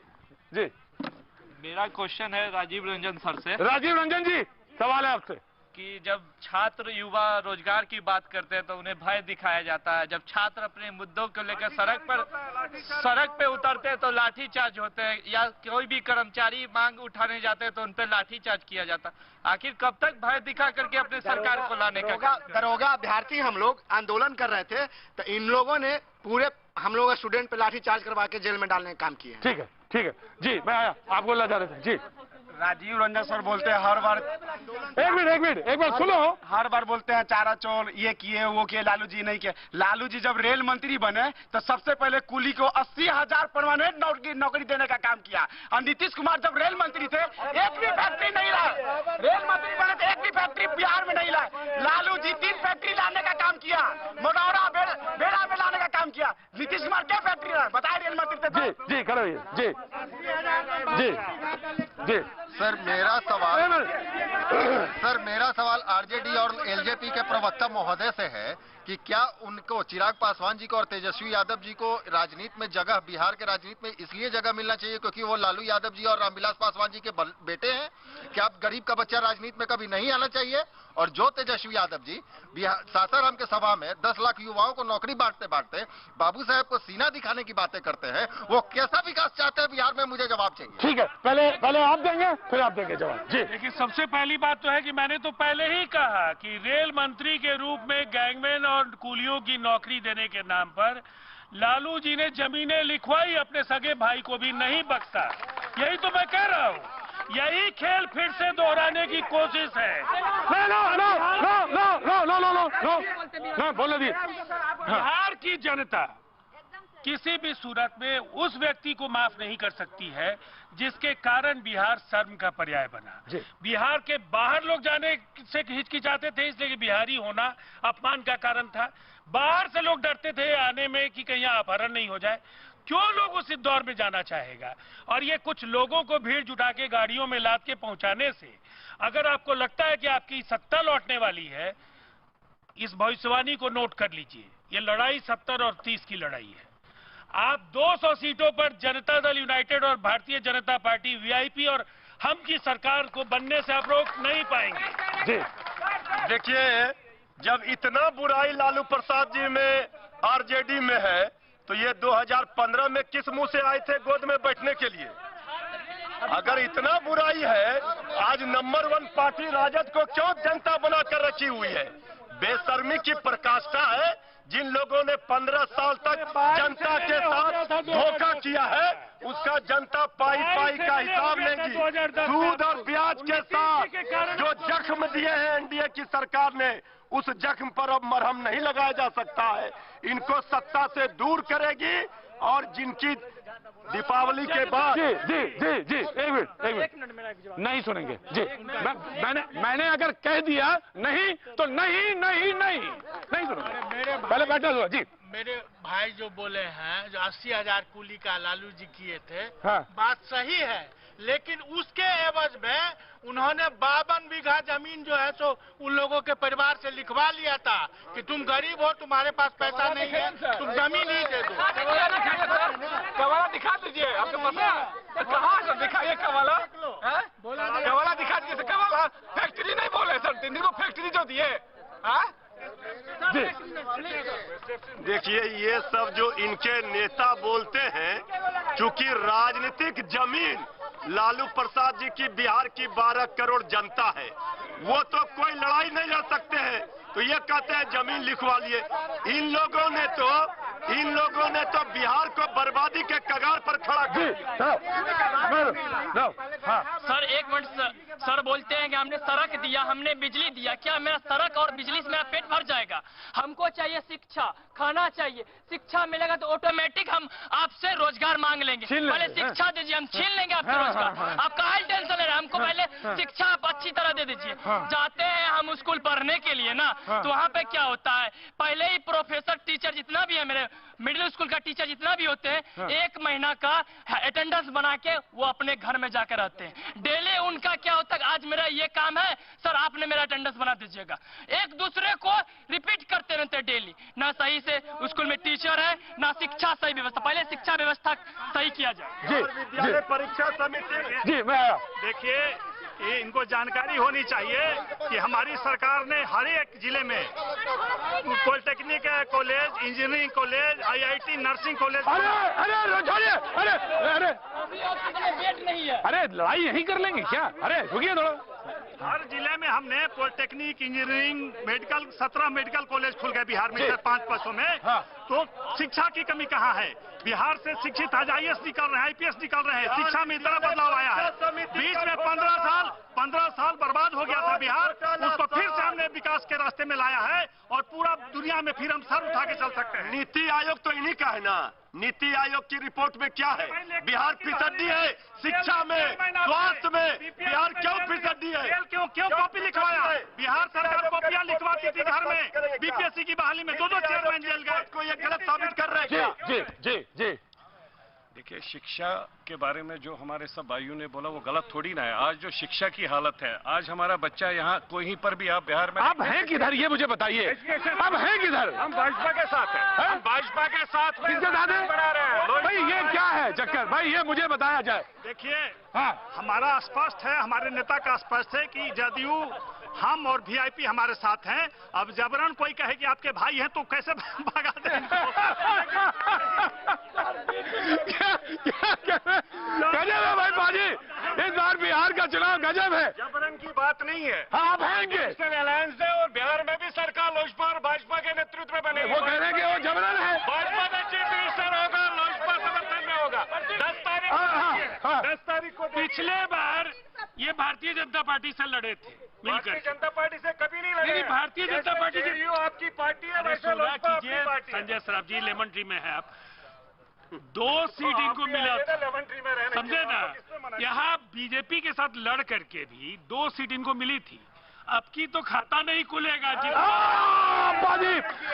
मेरा क्वेश्चन है राजीव रंजन सर से। राजीव रंजन जी, सवाल है आपसे कि जब छात्र युवा रोजगार की बात करते हैं तो उन्हें भय दिखाया जाता है, जब छात्र अपने मुद्दों को लेकर सड़क पे उतरते हैं तो लाठीचार्ज होते हैं, या कोई भी कर्मचारी मांग उठाने जाते हैं तो उन पर लाठीचार्ज किया जाता है। आखिर कब तक भय दिखा करके अपने सरकार को लाने का? दरोगा अभ्यर्थी हम लोग आंदोलन कर रहे थे तो इन लोगों ने पूरे हम लोग स्टूडेंट पे लाठीचार्ज करवा के जेल में डालने का काम किया। ठीक है जी, मैं आया, आप बोलना चाह रहे थे जी। राजीव रंजन सर बोलते हैं हर बार, एक बार सुनो, हर बार बोलते हैं चारा चोर ये किए वो किए, लालू जी नहीं किए। लालू जी जब रेल मंत्री बने तो सबसे पहले कुली को 80,000 परमानेंट नौकरी देने का काम किया। और नीतीश कुमार जब रेल मंत्री थे एक भी फैक्ट्री नहीं लाए। रेल मंत्री बने तो एक भी फैक्ट्री बिहार में नहीं लाए। लालू जी 3 फैक्ट्री लाने का काम किया, मोडौरा बेड़ा में लाने का काम किया। नीतीश कुमार क्या फैक्ट्री लाए बताए रेल मंत्री थे? जी करो जी। सर मेरा सवाल आरजेडी और एलजेपी के प्रवक्ता महोदय से है कि क्या उनको, चिराग पासवान जी को और तेजस्वी यादव जी को राजनीति में जगह, बिहार के राजनीति में इसलिए जगह मिलना चाहिए क्योंकि वो लालू यादव जी और रामविलास पासवान जी के बेटे हैं? क्या गरीब का बच्चा राजनीति में कभी नहीं आना चाहिए? और जो तेजस्वी यादव जी सासाराम के सभा में 10 लाख युवाओं को नौकरी बांटते बाबू साहब को सीना दिखाने की बातें करते हैं, वो कैसा विकास चाहते हैं बिहार में? मुझे जवाब चाहिए। ठीक है, पहले आप देंगे फिर आप देंगे जवाब जी। देखिए, सबसे पहली बात तो है कि मैंने तो पहले ही कहा कि रेल मंत्री के रूप में गैंगमैन और कुलियों की नौकरी देने के नाम पर लालू जी ने जमीनें लिखवाई, अपने सगे भाई को भी नहीं बख्शा। यही तो मैं कह रहा हूँ, यही खेल फिर से दोहराने की कोशिश है। नो, बोलने दी। बिहार की जनता किसी भी सूरत में उस व्यक्ति को माफ नहीं कर सकती है जिसके कारण बिहार शर्म का पर्याय बना। बिहार के बाहर लोग जाने से हिचकिचाते थे इसलिए कि बिहारी होना अपमान का कारण था। बाहर से लोग डरते थे आने में कि कहीं अपहरण नहीं हो जाए। क्यों लोग उस दौर में जाना चाहेगा? और ये कुछ लोगों को भीड़ जुटा के गाड़ियों में लाद के पहुंचाने से, अगर आपको लगता है कि आपकी सत्ता लौटने वाली है, इस भविष्यवाणी को नोट कर लीजिए। ये लड़ाई 70 और 30 की लड़ाई है। आप 200 सीटों पर जनता दल यूनाइटेड और भारतीय जनता पार्टी वीआईपी और हम की सरकार को बनने से आप रोक नहीं पाएंगे। देखिए, जब इतना बुराई लालू प्रसाद जी में आरजेडी में है तो ये 2015 में किस मुंह से आए थे गोद में बैठने के लिए? अगर इतना बुराई है, आज नंबर 1 पार्टी राजद को क्यों जनता बनाकर रखी हुई है? बेशर्मी की पराकाष्ठा है। जिन लोगों ने 15 साल तक जनता के साथ धोखा किया है उसका जनता पाई का हिसाब लेंगी। सूद और ब्याज के साथ जो जख्म दिए हैं एनडीए की सरकार ने, उस जख्म पर अब मरहम नहीं लगाया जा सकता है। इनको सत्ता से दूर करेगी और जिनकी दीपावली के बाद जी एक मिनट नहीं सुनेंगे जी। मैंने अगर कह दिया नहीं तो नहीं सुनेंगे। पहले बैठा हुआ जी। मेरे भाई जो बोले हैं, जो 80,000 कुली का लालू जी किए थे, हाँ। बात सही है, लेकिन उसके एवज में उन्होंने 52 बीघा जमीन जो है सो उन लोगों के परिवार से लिखवा लिया था कि तुम गरीब हो, तुम्हारे पास पैसा नहीं है, तुम जमीन ही दे दो। कवाला दिखा दीजिए, आपके पास कहाँ से दिखाइए कवाला? कवाला दिखा दीजिए। कवाला फैक्ट्री नहीं बोले सर, दिल्ली को फैक्ट्री जो दिए। देखिए, ये सब जो इनके नेता बोलते हैं चूंकि राजनीतिक जमीन लालू प्रसाद जी की बिहार की 12 करोड़ जनता है, वो तो कोई लड़ाई नहीं लड़ सकते हैं, तो ये कहते हैं जमीन लिखवा लिए। इन लोगों ने तो बिहार को बर्बादी के कगार पर खड़ा कर। सर एक मिनट सर बोलते हैं कि हमने सड़क दिया, हमने बिजली दिया, क्या मेरा सड़क और बिजली से मेरा पेट भर जाएगा? हमको चाहिए शिक्षा, खाना चाहिए। शिक्षा मिलेगा तो ऑटोमेटिक हम आपसे रोजगार मांग लेंगे। पहले शिक्षा दीजिए, हम छीन लेंगे आपसे रोजगार। आप काहे टेंशन ले रहे हैं? हमको पहले शिक्षा आप अच्छी तरह दे दीजिए। जाते हैं हम स्कूल पढ़ने के लिए ना, तो वहाँ पे क्या होता है, पहले ही प्रोफेसर टीचर जितना भी है, मेरे मिडिल स्कूल का टीचर जितना भी होते हैं, 1 महीना का अटेंडेंस बना के वो अपने घर में जाकर रहते हैं। डेली उनका क्या होता है, आज मेरा ये काम है सर, आपने मेरा अटेंडेंस बना दीजिएगा। एक दूसरे को रिपीट करते रहते हैं डेली। ना सही से स्कूल में टीचर है, ना शिक्षा सही व्यवस्था। पहले शिक्षा व्यवस्था सही किया जाए। जी, विद्यालय परीक्षा समिति जी, मैं देखिए, ये इनको जानकारी होनी चाहिए कि हमारी सरकार ने हर एक जिले में polytechnic college, engineering college, IIT, nursing college. अरे लड़ाई यहीं कर लेंगे क्या? अरे रुकिए थोड़ा। हर जिले में हमने polytechnic, engineering, medical, 17 medical college खुल गए बिहार में सर 5 वर्षों में। तो शिक्षा की कमी कहाँ है? बिहार से शिक्षित आज IAS निकल रहे हैं, IPS निकल रहे हैं। शिक्षा में इतना बदलाव आया है। बीच में 15 साल बर्बाद हो गया था बिहार, उसको फिर से हमने विकास के रास्ते में लाया है और पूरा दुनिया में फिर हम सर उठा के चल सकते हैं। नीति आयोग तो इन्हीं का है ना। नीति आयोग की रिपोर्ट में क्या है? बिहार फिसड्डी है शिक्षा में, स्वास्थ्य में। बिहार क्यों फिसड्डी है? क्यों कॉपी लिखवाया? बिहार सरकार कॉपियां लिखवाती थी घर में। BPSC की बहाली में 2 चेयरमैन जेल गए। को ये गलत साबित कर रहे हैं क्या? जी। देखिए, शिक्षा के बारे में जो हमारे सब भाइयों ने बोला वो गलत थोड़ी ना है। आज जो शिक्षा की हालत है, आज हमारा बच्चा यहाँ कहीं पर भी, आप बिहार में आप हैं किधर ये मुझे बताइए। आप हैं किधर? हम भाजपा के साथ हैं। हम भाजपा के साथ किसके साथ हैं? बना रहे हैं। भाई ये क्या है चक्कर? भाई ये मुझे बताया जाए। देखिए, हमारा स्पष्ट है, हमारे नेता का स्पष्ट है कि जदयू, हम और VIP हमारे साथ हैं। अब जबरन कोई कहे कि आपके भाई हैं तो कैसे भगा दें इनको? गजब है भाई बाजी, इस बार बिहार का चुनाव गजब है। जबरन की बात नहीं है। हाँ, आप हैंगे अलायंस है और बिहार में भी सरकार लोजपा और भाजपा के नेतृत्व में बनेगी। वो कह रहे हैं कि वो जबरन है। भाजपा का चीफ मिनिस्टर होगा, लोजपा समर्थन में होगा। 10 तारीख को पिछले बार ये भारतीय जनता पार्टी से लड़े थे मिलकर। भारतीय जनता पार्टी से कभी नहीं लड़े। भारतीय जनता पार्टी की आपकी पार्टी है, वैसे लोजपा आपकी पार्टी है। संजय सराफ जी, लेमन ट्री में है आप। 2 सीट इनको मिला, समझे ना। यहाँ बीजेपी के साथ लड़ करके भी 2 सीट इनको मिली थी। अब की तो खाता नहीं खुलेगा। बाजी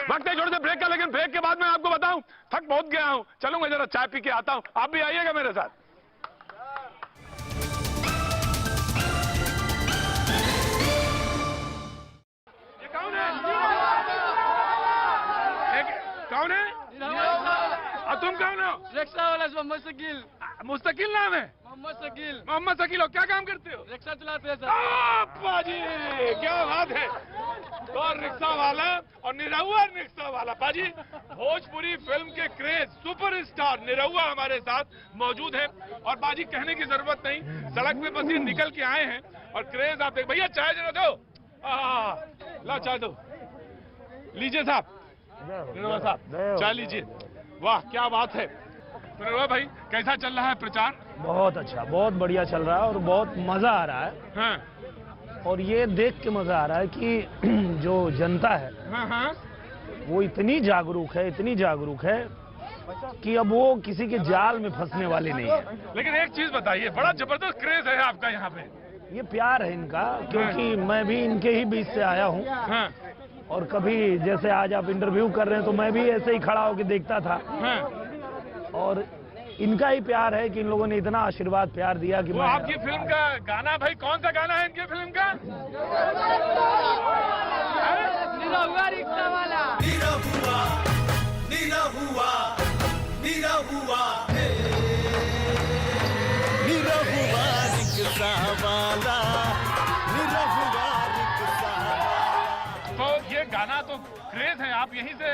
वक्त है, छोड़ दे ब्रेक का, लेकिन ब्रेक के बाद मैं आपको बताऊं, थक बहुत गया हूं, चलूंगा जरा चाय पी के आता हूं। आप भी आइएगा मेरे साथ। कौन है? और तुम कौन हो? रिक्शा वाला मुस्तकिल। मुस्तकिल नाम है? मोहम्मद शकील हो। क्या काम करते हो? रिक्शा चलाते हैं सर। पाजी क्या बात है। और रिक्शा वाला और निरहुआ रिक्शा वाला। पाजी, भोजपुरी फिल्म के क्रेज सुपरस्टार निरहुआ हमारे साथ मौजूद है। और बाजी कहने की जरूरत नहीं, सड़क पे बस ये निकल के आए हैं और क्रेज आप देख। भैया चाय जरा दो। ला चाय दो। लीजिए साहब, निरहुआ साहब चाय लीजिए। वाह क्या बात है। निरहुआ भाई, कैसा चल रहा है प्रचार? बहुत अच्छा, बहुत बढ़िया चल रहा है और बहुत मजा आ रहा है। हाँ। और ये देख के मजा आ रहा है कि जो जनता है वो इतनी जागरूक है, इतनी जागरूक है कि अब वो किसी के जाल में फंसने वाली नहीं है। लेकिन एक चीज बताइए, बड़ा जबरदस्त क्रेज है आपका यहाँ पे। ये प्यार है इनका, क्योंकि मैं भी इनके ही बीच से आया हूँ। और कभी जैसे आज आप इंटरव्यू कर रहे हैं तो मैं भी ऐसे ही खड़ा होकर देखता था। और इनका ही प्यार है कि इन लोगों ने इतना आशीर्वाद प्यार दिया कि वो आपकी फिल्म का गाना, भाई कौन सा गाना है इनकी फिल्म का? निरहुआ रिक्शा वाला। निरहुआ, निरहुआ, निरहुआ, निरहुआ रिक्शा वाला, निरहुआ रिक्शा। तो ये गाना तो क्रेज है, आप यहीं से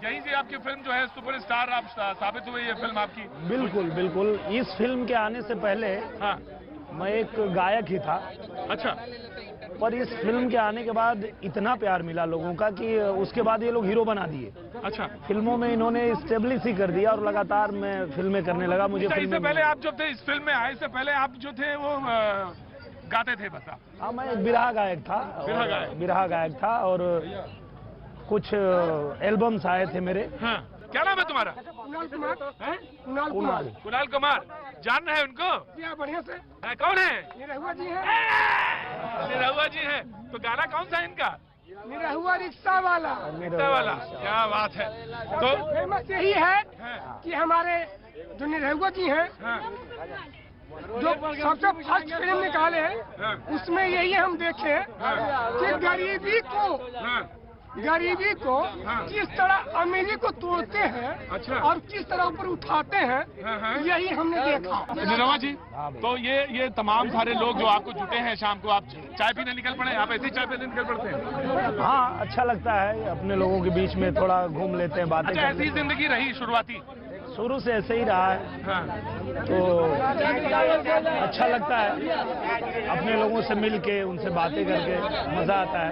यहीं से आपकी फिल्म जो है सुपरस्टार आप साबित हुई, ये फिल्म आपकी। बिल्कुल बिल्कुल। इस फिल्म के आने से पहले मैं एक गायक ही था। अच्छा। पर इस फिल्म के आने के बाद इतना प्यार मिला लोगों का कि उसके बाद ये लोग हीरो बना दिए। अच्छा। फिल्मों में इन्होंने स्टेब्लिश ही कर दिया और लगातार मैं फिल्में करने लगा। मुझे इससे पहले आप जो थे इस फिल्म में आए से पहले आप जो थे वो गाते थे बता? हाँ, मैं एक बिरहा गायक था। बिरहा गायक था और कुछ एल्बम्स आए थे मेरे। हाँ। क्या नाम है तुम्हारा? कुणाल कुमार। जान रहे हैं उनको? बढ़िया से। कौन है? निरहुआ जी हैं। निरहुआ जी हैं। तो गाना कौन सा है इनका? निरहुआ रिक्शा वाला। रिक्शा वाला, क्या बात है। तो फेमस यही है कि हमारे जो निरहुआ जी हैं जो सबसे फर्स्ट फिल्म निकाले हैं उसमें यही हम देखे कि गरीबी को किस तरह अमीरी को तोड़ते हैं। अच्छा। और किस तरह ऊपर उठाते हैं, यही हमने देखा। निरहुआ जी, तो ये तमाम सारे लोग जो आपको जुटे हैं शाम को, आप चाय पीने निकल पड़े? आप ऐसे ही चाय पीने निकल पड़ते हैं? हाँ, अच्छा लगता है अपने लोगों के बीच में थोड़ा घूम लेते हैं, बातें। अच्छा, ऐसी जिंदगी रही शुरुआती? शुरू से ऐसे ही रहा है। तो अच्छा लगता है अपने लोगों से मिल के, उनसे बातें करके मजा आता है।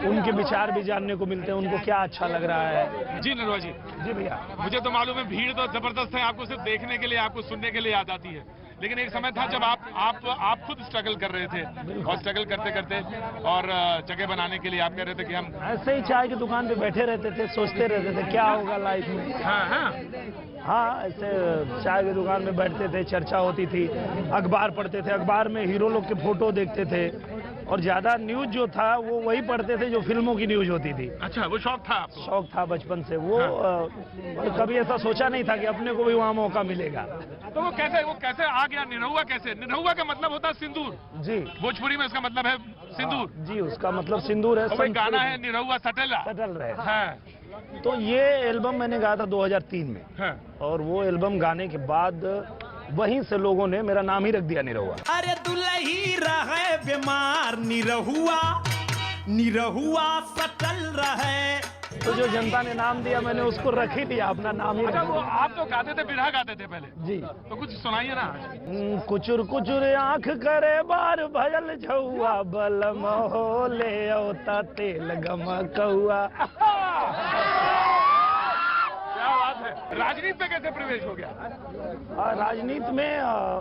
उनके विचार भी जानने को मिलते हैं, उनको क्या अच्छा लग रहा है। जी निरहुआ जी। जी भैया। मुझे तो मालूम है भीड़ तो जबरदस्त है, आपको सिर्फ देखने के लिए, आपको सुनने के लिए याद आती है, लेकिन एक समय था जब आप खुद स्ट्रगल कर रहे थे और स्ट्रगल करते करते और जगह बनाने के लिए आप कह रहे थे कि हम ऐसे ही चाय की दुकान पे बैठे रहते थे, सोचते रहते थे क्या होगा लाइफ में। हाँ, ऐसे चाय की दुकान में बैठते थे, चर्चा होती थी, अखबार पढ़ते थे, अखबार में हीरो लोग के फोटो देखते थे और ज्यादा न्यूज जो था वो वही पढ़ते थे जो फिल्मों की न्यूज होती थी। अच्छा, वो शौक था आपको? शौक था बचपन से वो। कभी ऐसा सोचा नहीं था कि अपने को भी वहाँ मौका मिलेगा। तो वो कैसे आ गया निरहुआ? कैसे? निरहुआ का मतलब होता है सिंदूर। जी। भोजपुरी में इसका मतलब है सिंदूर। जी, उसका मतलब सिंदूर है। कोई गाना है निरहुआ सटल रहे। तो ये एल्बम मैंने गाया था 2003 में। और वो एल्बम गाने के बाद वहीं से लोगों ने मेरा नाम ही रख दिया निरहुआ। अरे दुलही रहे बीमार निरहुआ सटल रहे। तो जो जनता ने नाम दिया मैंने उसको रख ही दिया, अपना नाम ही। अच्छा, वो आप तो गाते थे, बिरहा गाते थे पहले? जी। तो कुछ सुनाइए ना। कुचुर कुचुर आंख करे बार भयल झौआ बलम हो ले औता तेल गमकौआ। क्या बात है। राजनीति में कैसे प्रवेश हो गया? राजनीति में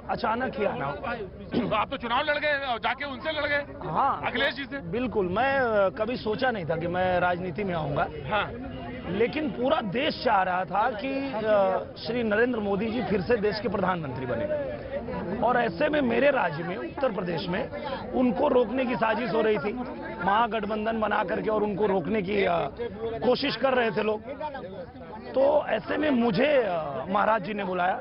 अचानक ही आना। तो आप तो चुनाव लड़ गए, जाके उनसे लड़ गए? हाँ, अखिलेश जी से। बिल्कुल। मैं कभी सोचा नहीं था कि मैं राजनीति में आऊंगा। लेकिन पूरा देश चाह रहा था कि श्री नरेंद्र मोदी जी फिर से देश के प्रधानमंत्री बने और ऐसे में मेरे राज्य में उत्तर प्रदेश में उनको रोकने की साजिश हो रही थी, महागठबंधन बना करके, और उनको रोकने की कोशिश कर रहे थे लोग। तो ऐसे में मुझे महाराज जी ने बुलाया।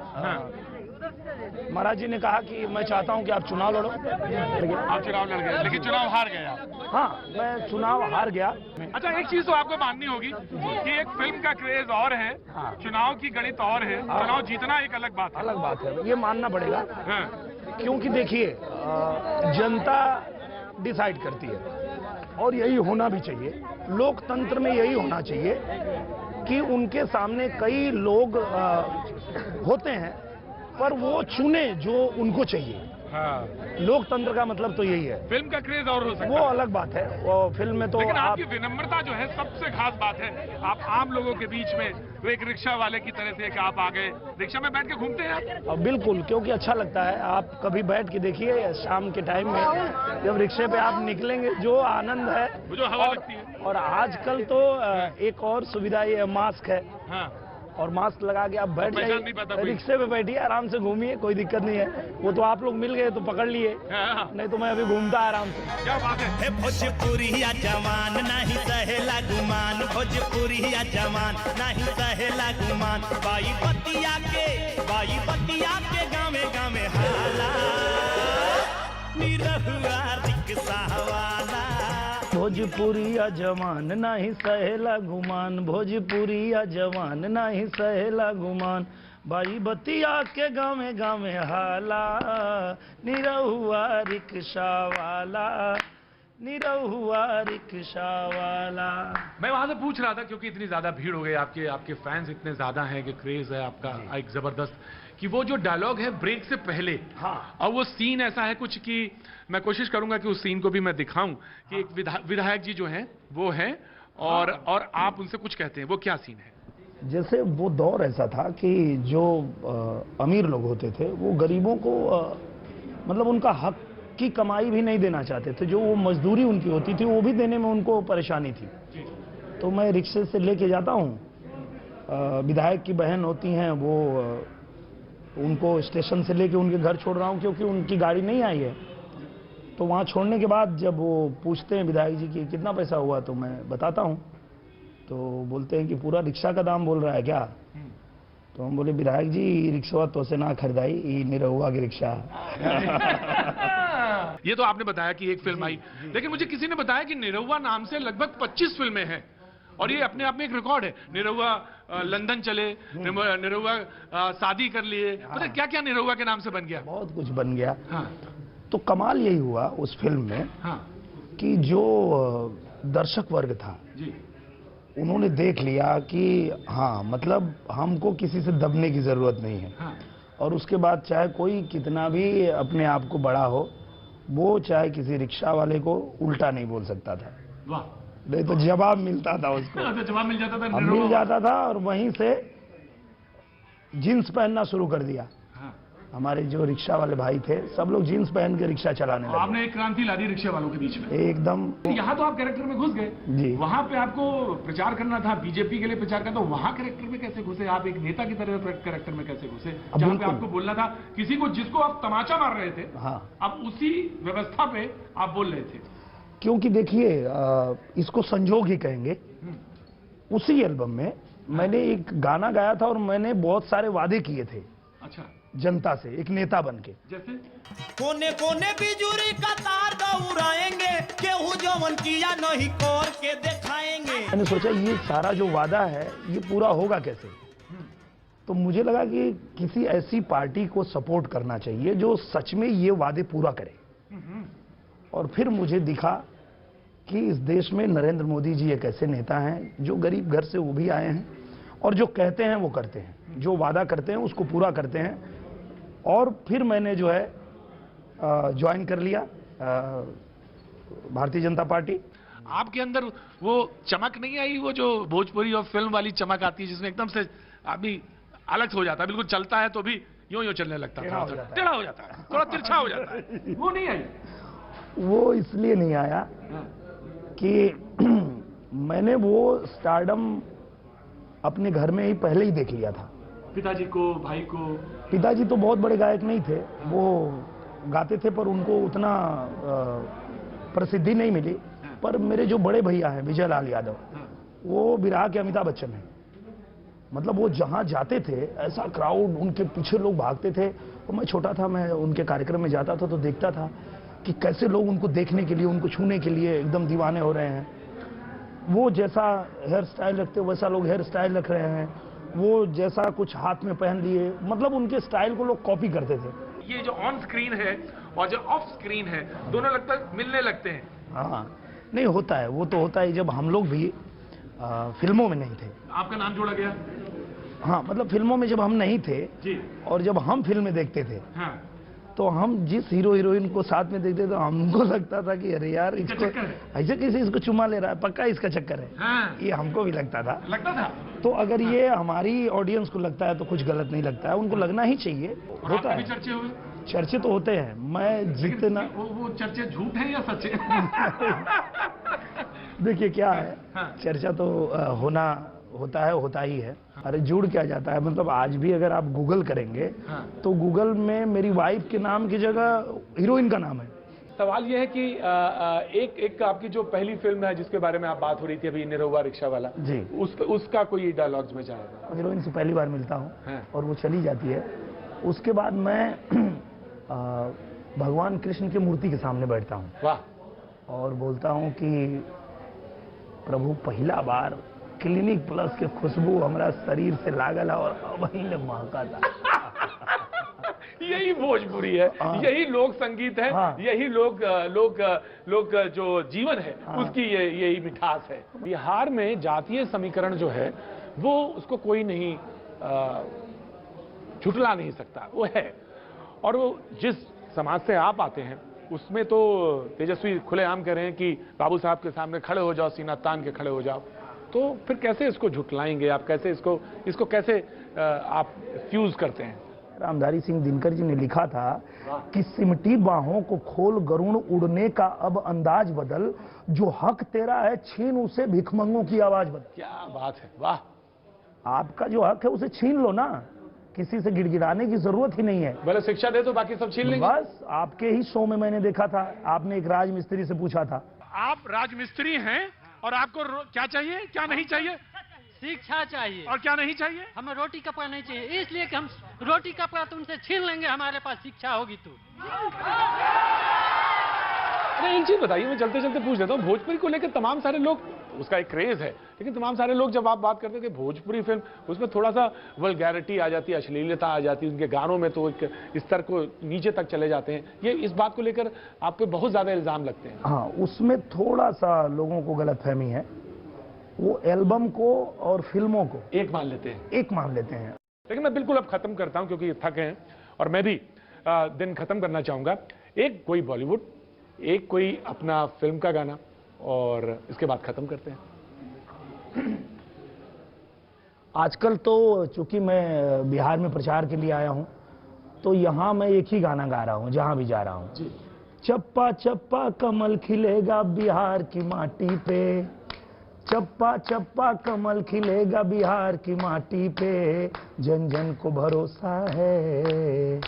महाराज जी ने कहा कि मैं चाहता हूं कि आप चुनाव लड़ो। आप चुनाव लड़ गए, लेकिन चुनाव हार गए आप? हाँ, मैं चुनाव हार गया। अच्छा, एक चीज तो आपको माननी होगी कि एक फिल्म का क्रेज और है, चुनाव की गणित और है, चुनाव जीतना एक अलग बात है। अलग बात है, ये मानना पड़ेगा। क्योंकि देखिए, जनता डिसाइड करती है और यही होना भी चाहिए। लोकतंत्र में यही होना चाहिए कि उनके सामने कई लोग होते हैं पर वो चुने जो उनको चाहिए। लोकतंत्र का मतलब तो यही है। फिल्म का क्रेज और हो सकता है, वो अलग बात है। वो फिल्म में तो लेकिन आपकी विनम्रता जो है सबसे खास बात है। आप आम लोगों के बीच में वो एक रिक्शा वाले की तरह से कि आप आ गए, रिक्शा में बैठ के घूमते हैं? बिल्कुल, क्योंकि अच्छा लगता है। आप कभी बैठ के देखिए शाम के टाइम में जब रिक्शे पे आप निकलेंगे, जो आनंद है, जो हवा लगती है। और आजकल तो एक और सुविधा ये मास्क है। और मास्क लगा के आप बैठ जाइए, रिक्शे पे बैठिए, आराम से घूमिए, कोई दिक्कत नहीं है। वो तो आप लोग मिल गए तो पकड़ लिए, नहीं तो मैं अभी घूमता आराम से। क्या बात है। भोजपुरिया जवान नहीं सहेला गुमान, भोजपुरिया जवान नहीं सहेला गुमान। बाई बतिया के गावे गावे हाला निरहुआ रिक्शा वाला। भोजपुरिया जवान नहीं सहेला गुमान, भोजपुरिया जवान नहीं सहेला गुमान। बाई बतिया के गावे गावे हाला निरहुआ रिक्शा वाला निरहुआ रिक्शा वाला। मैं वहां से पूछ रहा था क्योंकि इतनी ज्यादा भीड़ हो गई, आपके फैंस इतने ज्यादा हैं कि क्रेज है आपका एक जबरदस्त, कि वो जो डायलॉग है ब्रेक से पहले, हाँ, और वो सीन ऐसा है कुछ कि मैं कोशिश करूंगा कि उस सीन को भी मैं दिखाऊं कि एक विधायक जी जो हैं वो हैं और आप उनसे कुछ कहते हैं, वो क्या सीन है? जैसे वो दौर ऐसा था कि जो अमीर लोग होते थे वो गरीबों को मतलब उनका हक की कमाई भी नहीं देना चाहते थे, जो वो मजदूरी उनकी होती थी वो भी देने में उनको परेशानी थी। तो मैं रिक्शे से लेके जाता हूँ, विधायक की बहन होती हैं वो उनको स्टेशन से लेके उनके घर छोड़ रहा हूँ क्योंकि उनकी गाड़ी नहीं आई है। तो वहाँ छोड़ने के बाद जब वो पूछते हैं विधायक जी कि कितना पैसा हुआ, तो मैं बताता हूँ, तो बोलते हैं कि पूरा रिक्शा का दाम बोल रहा है क्या? तो हम बोले विधायक जी रिक्शा तो से ना खरीदाई, ये निरहुआ की रिक्शा। ये तो आपने बताया कि एक फिल्म आई, लेकिन मुझे किसी ने बताया कि निरहुआ नाम से लगभग 25 फिल्में हैं और ये अपने आप में एक रिकॉर्ड है। निरहुआ लंदन चले, निरहुआ शादी कर लिए, पता क्या क्या निरहुआ के नाम से बन गया, बहुत कुछ बन गया। हाँ। तो कमाल यही हुआ उस फिल्म में, हाँ, कि जो दर्शक वर्ग था जी, उन्होंने देख लिया कि हाँ मतलब हमको किसी से दबने की जरूरत नहीं है। हाँ। और उसके बाद चाहे कोई कितना भी अपने आप को बड़ा हो, वो चाहे किसी रिक्शा वाले को उल्टा नहीं बोल सकता था। वाह। नहीं तो जवाब मिलता था उसको। तो जवाब मिल जाता था, मिल जाता था और वहीं से जीन्स पहनना शुरू कर दिया। हाँ। हमारे जो रिक्शा वाले भाई थे सब लोग जीन्स पहन के रिक्शा चलाने लगे। आपने एक क्रांति ला दी रिक्शा वालों के बीच में एकदम। यहाँ तो आप कैरेक्टर में घुस गए जी, वहाँ पे आपको प्रचार करना था, बीजेपी के लिए प्रचार करना, तो वहाँ कैरेक्टर में कैसे घुसे आप? एक नेता की तरह कैरेक्टर में कैसे घुसे, जहाँ पे आपको बोलना था किसी को जिसको आप तमाचा मार रहे थे, हाँ, अब उसी व्यवस्था पे आप बोल रहे थे? क्योंकि देखिए इसको संजोग ही कहेंगे। उसी एल्बम में मैंने एक गाना गाया था और मैंने बहुत सारे वादे किए थे। अच्छा। जनता से एक नेता बन के, जैसे कोने कोने बिजुरी का तार दौड़ाएंगे, केहू जवन किया नहीं कर के दिखाएंगे। मैंने सोचा ये सारा जो वादा है ये पूरा होगा कैसे, तो मुझे लगा कि किसी ऐसी पार्टी को सपोर्ट करना चाहिए जो सच में ये वादे पूरा करे। और फिर मुझे दिखा कि इस देश में नरेंद्र मोदी जी एक ऐसे नेता हैं जो गरीब घर से वो भी आए हैं और जो कहते हैं वो करते हैं, जो वादा करते हैं उसको पूरा करते हैं। और फिर मैंने जो है ज्वाइन कर लिया भारतीय जनता पार्टी। आपके अंदर वो चमक नहीं आई, वो जो भोजपुरी और फिल्म वाली चमक आती है जिसमें एकदम से आदमी अलग हो जाता है, बिल्कुल चलता है तो भी यूं चलने लगता है, टेढ़ा हो जाता है, थोड़ा तिरछा हो जाता है, वो नहीं आई। वो इसलिए नहीं आया कि मैंने वो स्टारडम अपने घर में ही पहले ही देख लिया था। पिताजी को, भाई को? पिताजी तो बहुत बड़े गायक नहीं थे, वो गाते थे पर उनको उतना प्रसिद्धि नहीं मिली। पर मेरे जो बड़े भैया हैं विजय लाल यादव, वो बिरहा के अमिताभ बच्चन हैं। मतलब वो जहाँ जाते थे ऐसा क्राउड, उनके पीछे लोग भागते थे। और मैं छोटा था, मैं उनके कार्यक्रम में जाता था तो देखता था कि कैसे लोग उनको देखने के लिए, उनको छूने के लिए एकदम दीवाने हो रहे हैं। वो जैसा हेयर स्टाइल रखते वैसा लोग हेयर स्टाइल रख रहे हैं, वो जैसा कुछ हाथ में पहन लिए, मतलब उनके स्टाइल को लोग कॉपी करते थे। ये जो ऑन स्क्रीन है और जो ऑफ स्क्रीन है दोनों लगता है मिलने लगते हैं। हाँ, नहीं होता है, वो तो होता है जब हम लोग भी फिल्मों में नहीं थे। आपका नाम जोड़ा गया? हाँ, मतलब फिल्मों में जब हम नहीं थे जी, और जब हम फिल्में देखते थे, हाँ, तो हम जिस हीरो हीरोइन को साथ में देखते थे हमको लगता था कि अरे यार इसको ऐसे कैसे इसको चुमा ले रहा है, पक्का इसका चक्कर है। हाँ। ये हमको भी लगता था। तो अगर ये हमारी ऑडियंस को लगता है तो कुछ गलत नहीं लगता है, उनको लगना ही चाहिए। होता है, चर्चे हुए? चर्चे तो होते हैं। मैं जितना वो चर्चे झूठ है या सच है? देखिए क्या है, चर्चा तो होता ही है। अरे जुड़ क्या जाता है, मतलब आज भी अगर आप गूगल करेंगे तो गूगल में मेरी वाइफ के नाम की जगह हीरोइन का नाम है। सवाल यह है कि एक आपकी जो पहली फिल्म है जिसके बारे में आप बात हो रही थी अभी, निरहुआ रिक्शा वाला जी, उसका कोई डायलॉग्स में जाएगा? हीरोइन से पहली बार मिलता हूँ और वो चली जाती है। उसके बाद मैं भगवान कृष्ण की मूर्ति के सामने बैठता हूँ। वाह। और बोलता हूँ कि प्रभु पहला बार क्लिनिक प्लस के खुशबू हमारा शरीर से लागल और वही ने महका था। यही भोजपुरी है, यही लोक संगीत है, यही लोक जो जीवन है उसकी यही मिठास है। बिहार में जातीय समीकरण जो है वो उसको कोई नहीं झुठला नहीं सकता, वो है। और वो जिस समाज से आप आते हैं उसमें तो तेजस्वी खुलेआम कह रहे हैं कि बाबू साहब के सामने खड़े हो जाओ, सीना तान के खड़े हो जाओ, तो फिर कैसे इसको झुठलाएंगे आप? कैसे इसको कैसे आप फ्यूज करते हैं? रामधारी सिंह दिनकर जी ने लिखा था कि सिमटी बाहों को खोल गरुण उड़ने का अब अंदाज बदल, जो हक तेरा है छीन उसे भिखमंगों की आवाज बदल। क्या बात है, वाह। आपका जो हक है उसे छीन लो ना, किसी से गिड़गिड़ाने की जरूरत ही नहीं है। भले शिक्षा दे तो बाकी सब छीन लेंगे। बस आपके ही शो में मैंने देखा था, आपने एक राजमिस्त्री से पूछा था, आप राजमिस्त्री हैं और आपको क्या चाहिए, क्या नहीं चाहिए? शिक्षा चाहिए। और क्या नहीं चाहिए? हमें रोटी कपड़ा नहीं चाहिए, इसलिए कि हम रोटी कपड़ा तो उनसे छीन लेंगे, हमारे पास शिक्षा होगी तो। अरे एक चीज बताइए, मैं चलते चलते पूछ देता हूँ, भोजपुरी को लेकर तमाम सारे लोग, उसका एक क्रेज है, लेकिन तमाम सारे लोग जब आप बात करते हैं कि भोजपुरी फिल्म, उसमें थोड़ा सा वल्गैरिटी आ जाती है, अश्लीलता आ जाती है, उनके गानों में तो एक स्तर को नीचे तक चले जाते हैं, ये इस बात को लेकर आप पे बहुत ज्यादा इल्जाम लगते हैं। हाँ, उसमें थोड़ा सा लोगों को गलतफहमी है, वो एल्बम को और फिल्मों को एक मान लेते हैं। लेकिन मैं बिल्कुल अब खत्म करता हूं क्योंकि थके हैं और मैं भी दिन खत्म करना चाहूंगा। एक कोई बॉलीवुड, एक कोई अपना फिल्म का गाना और इसके बाद खत्म करते हैं। आजकल तो चूंकि मैं बिहार में प्रचार के लिए आया हूं, तो यहां मैं एक ही गाना गा रहा हूं जहां भी जा रहा हूं। चप्पा चप्पा कमल खिलेगा बिहार की माटी पे, चप्पा चप्पा कमल खिलेगा बिहार की माटी पे, जन जन को भरोसा है,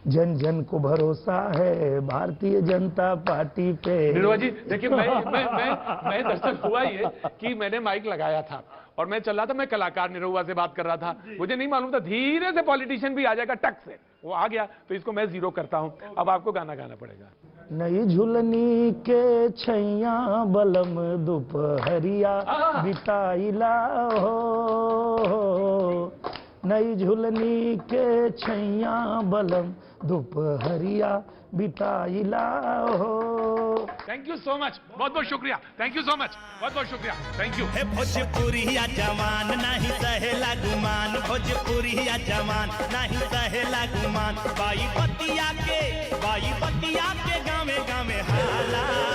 जन जन को भरोसा है भारतीय जनता पार्टी पे। निरुआ जी देखिए, मैं दरअसल हुआ ये कि मैंने माइक लगाया था और मैं चल रहा था, मैं कलाकार निरुआ से बात कर रहा था, मुझे नहीं मालूम था धीरे से पॉलिटिशियन भी आ जाएगा, टक से वो आ गया, तो इसको मैं जीरो करता हूं। अब आपको गाना गाना पड़ेगा। नई झुलनी के छैया बलम दोपहरिया बिताइला हो, नई झुलनी के छैया बलम दोपहरिया बिताइला हो। थैंक यू सो मच, बहुत बहुत शुक्रिया, थैंक यू सो मच, बहुत बहुत शुक्रिया, थैंक यू। भोजपुरिया जवान नहीं सहेला गुमान, भोजपुरिया जवान नहीं सहेला गुमान, बाई बतिया के गावे गावे हाला।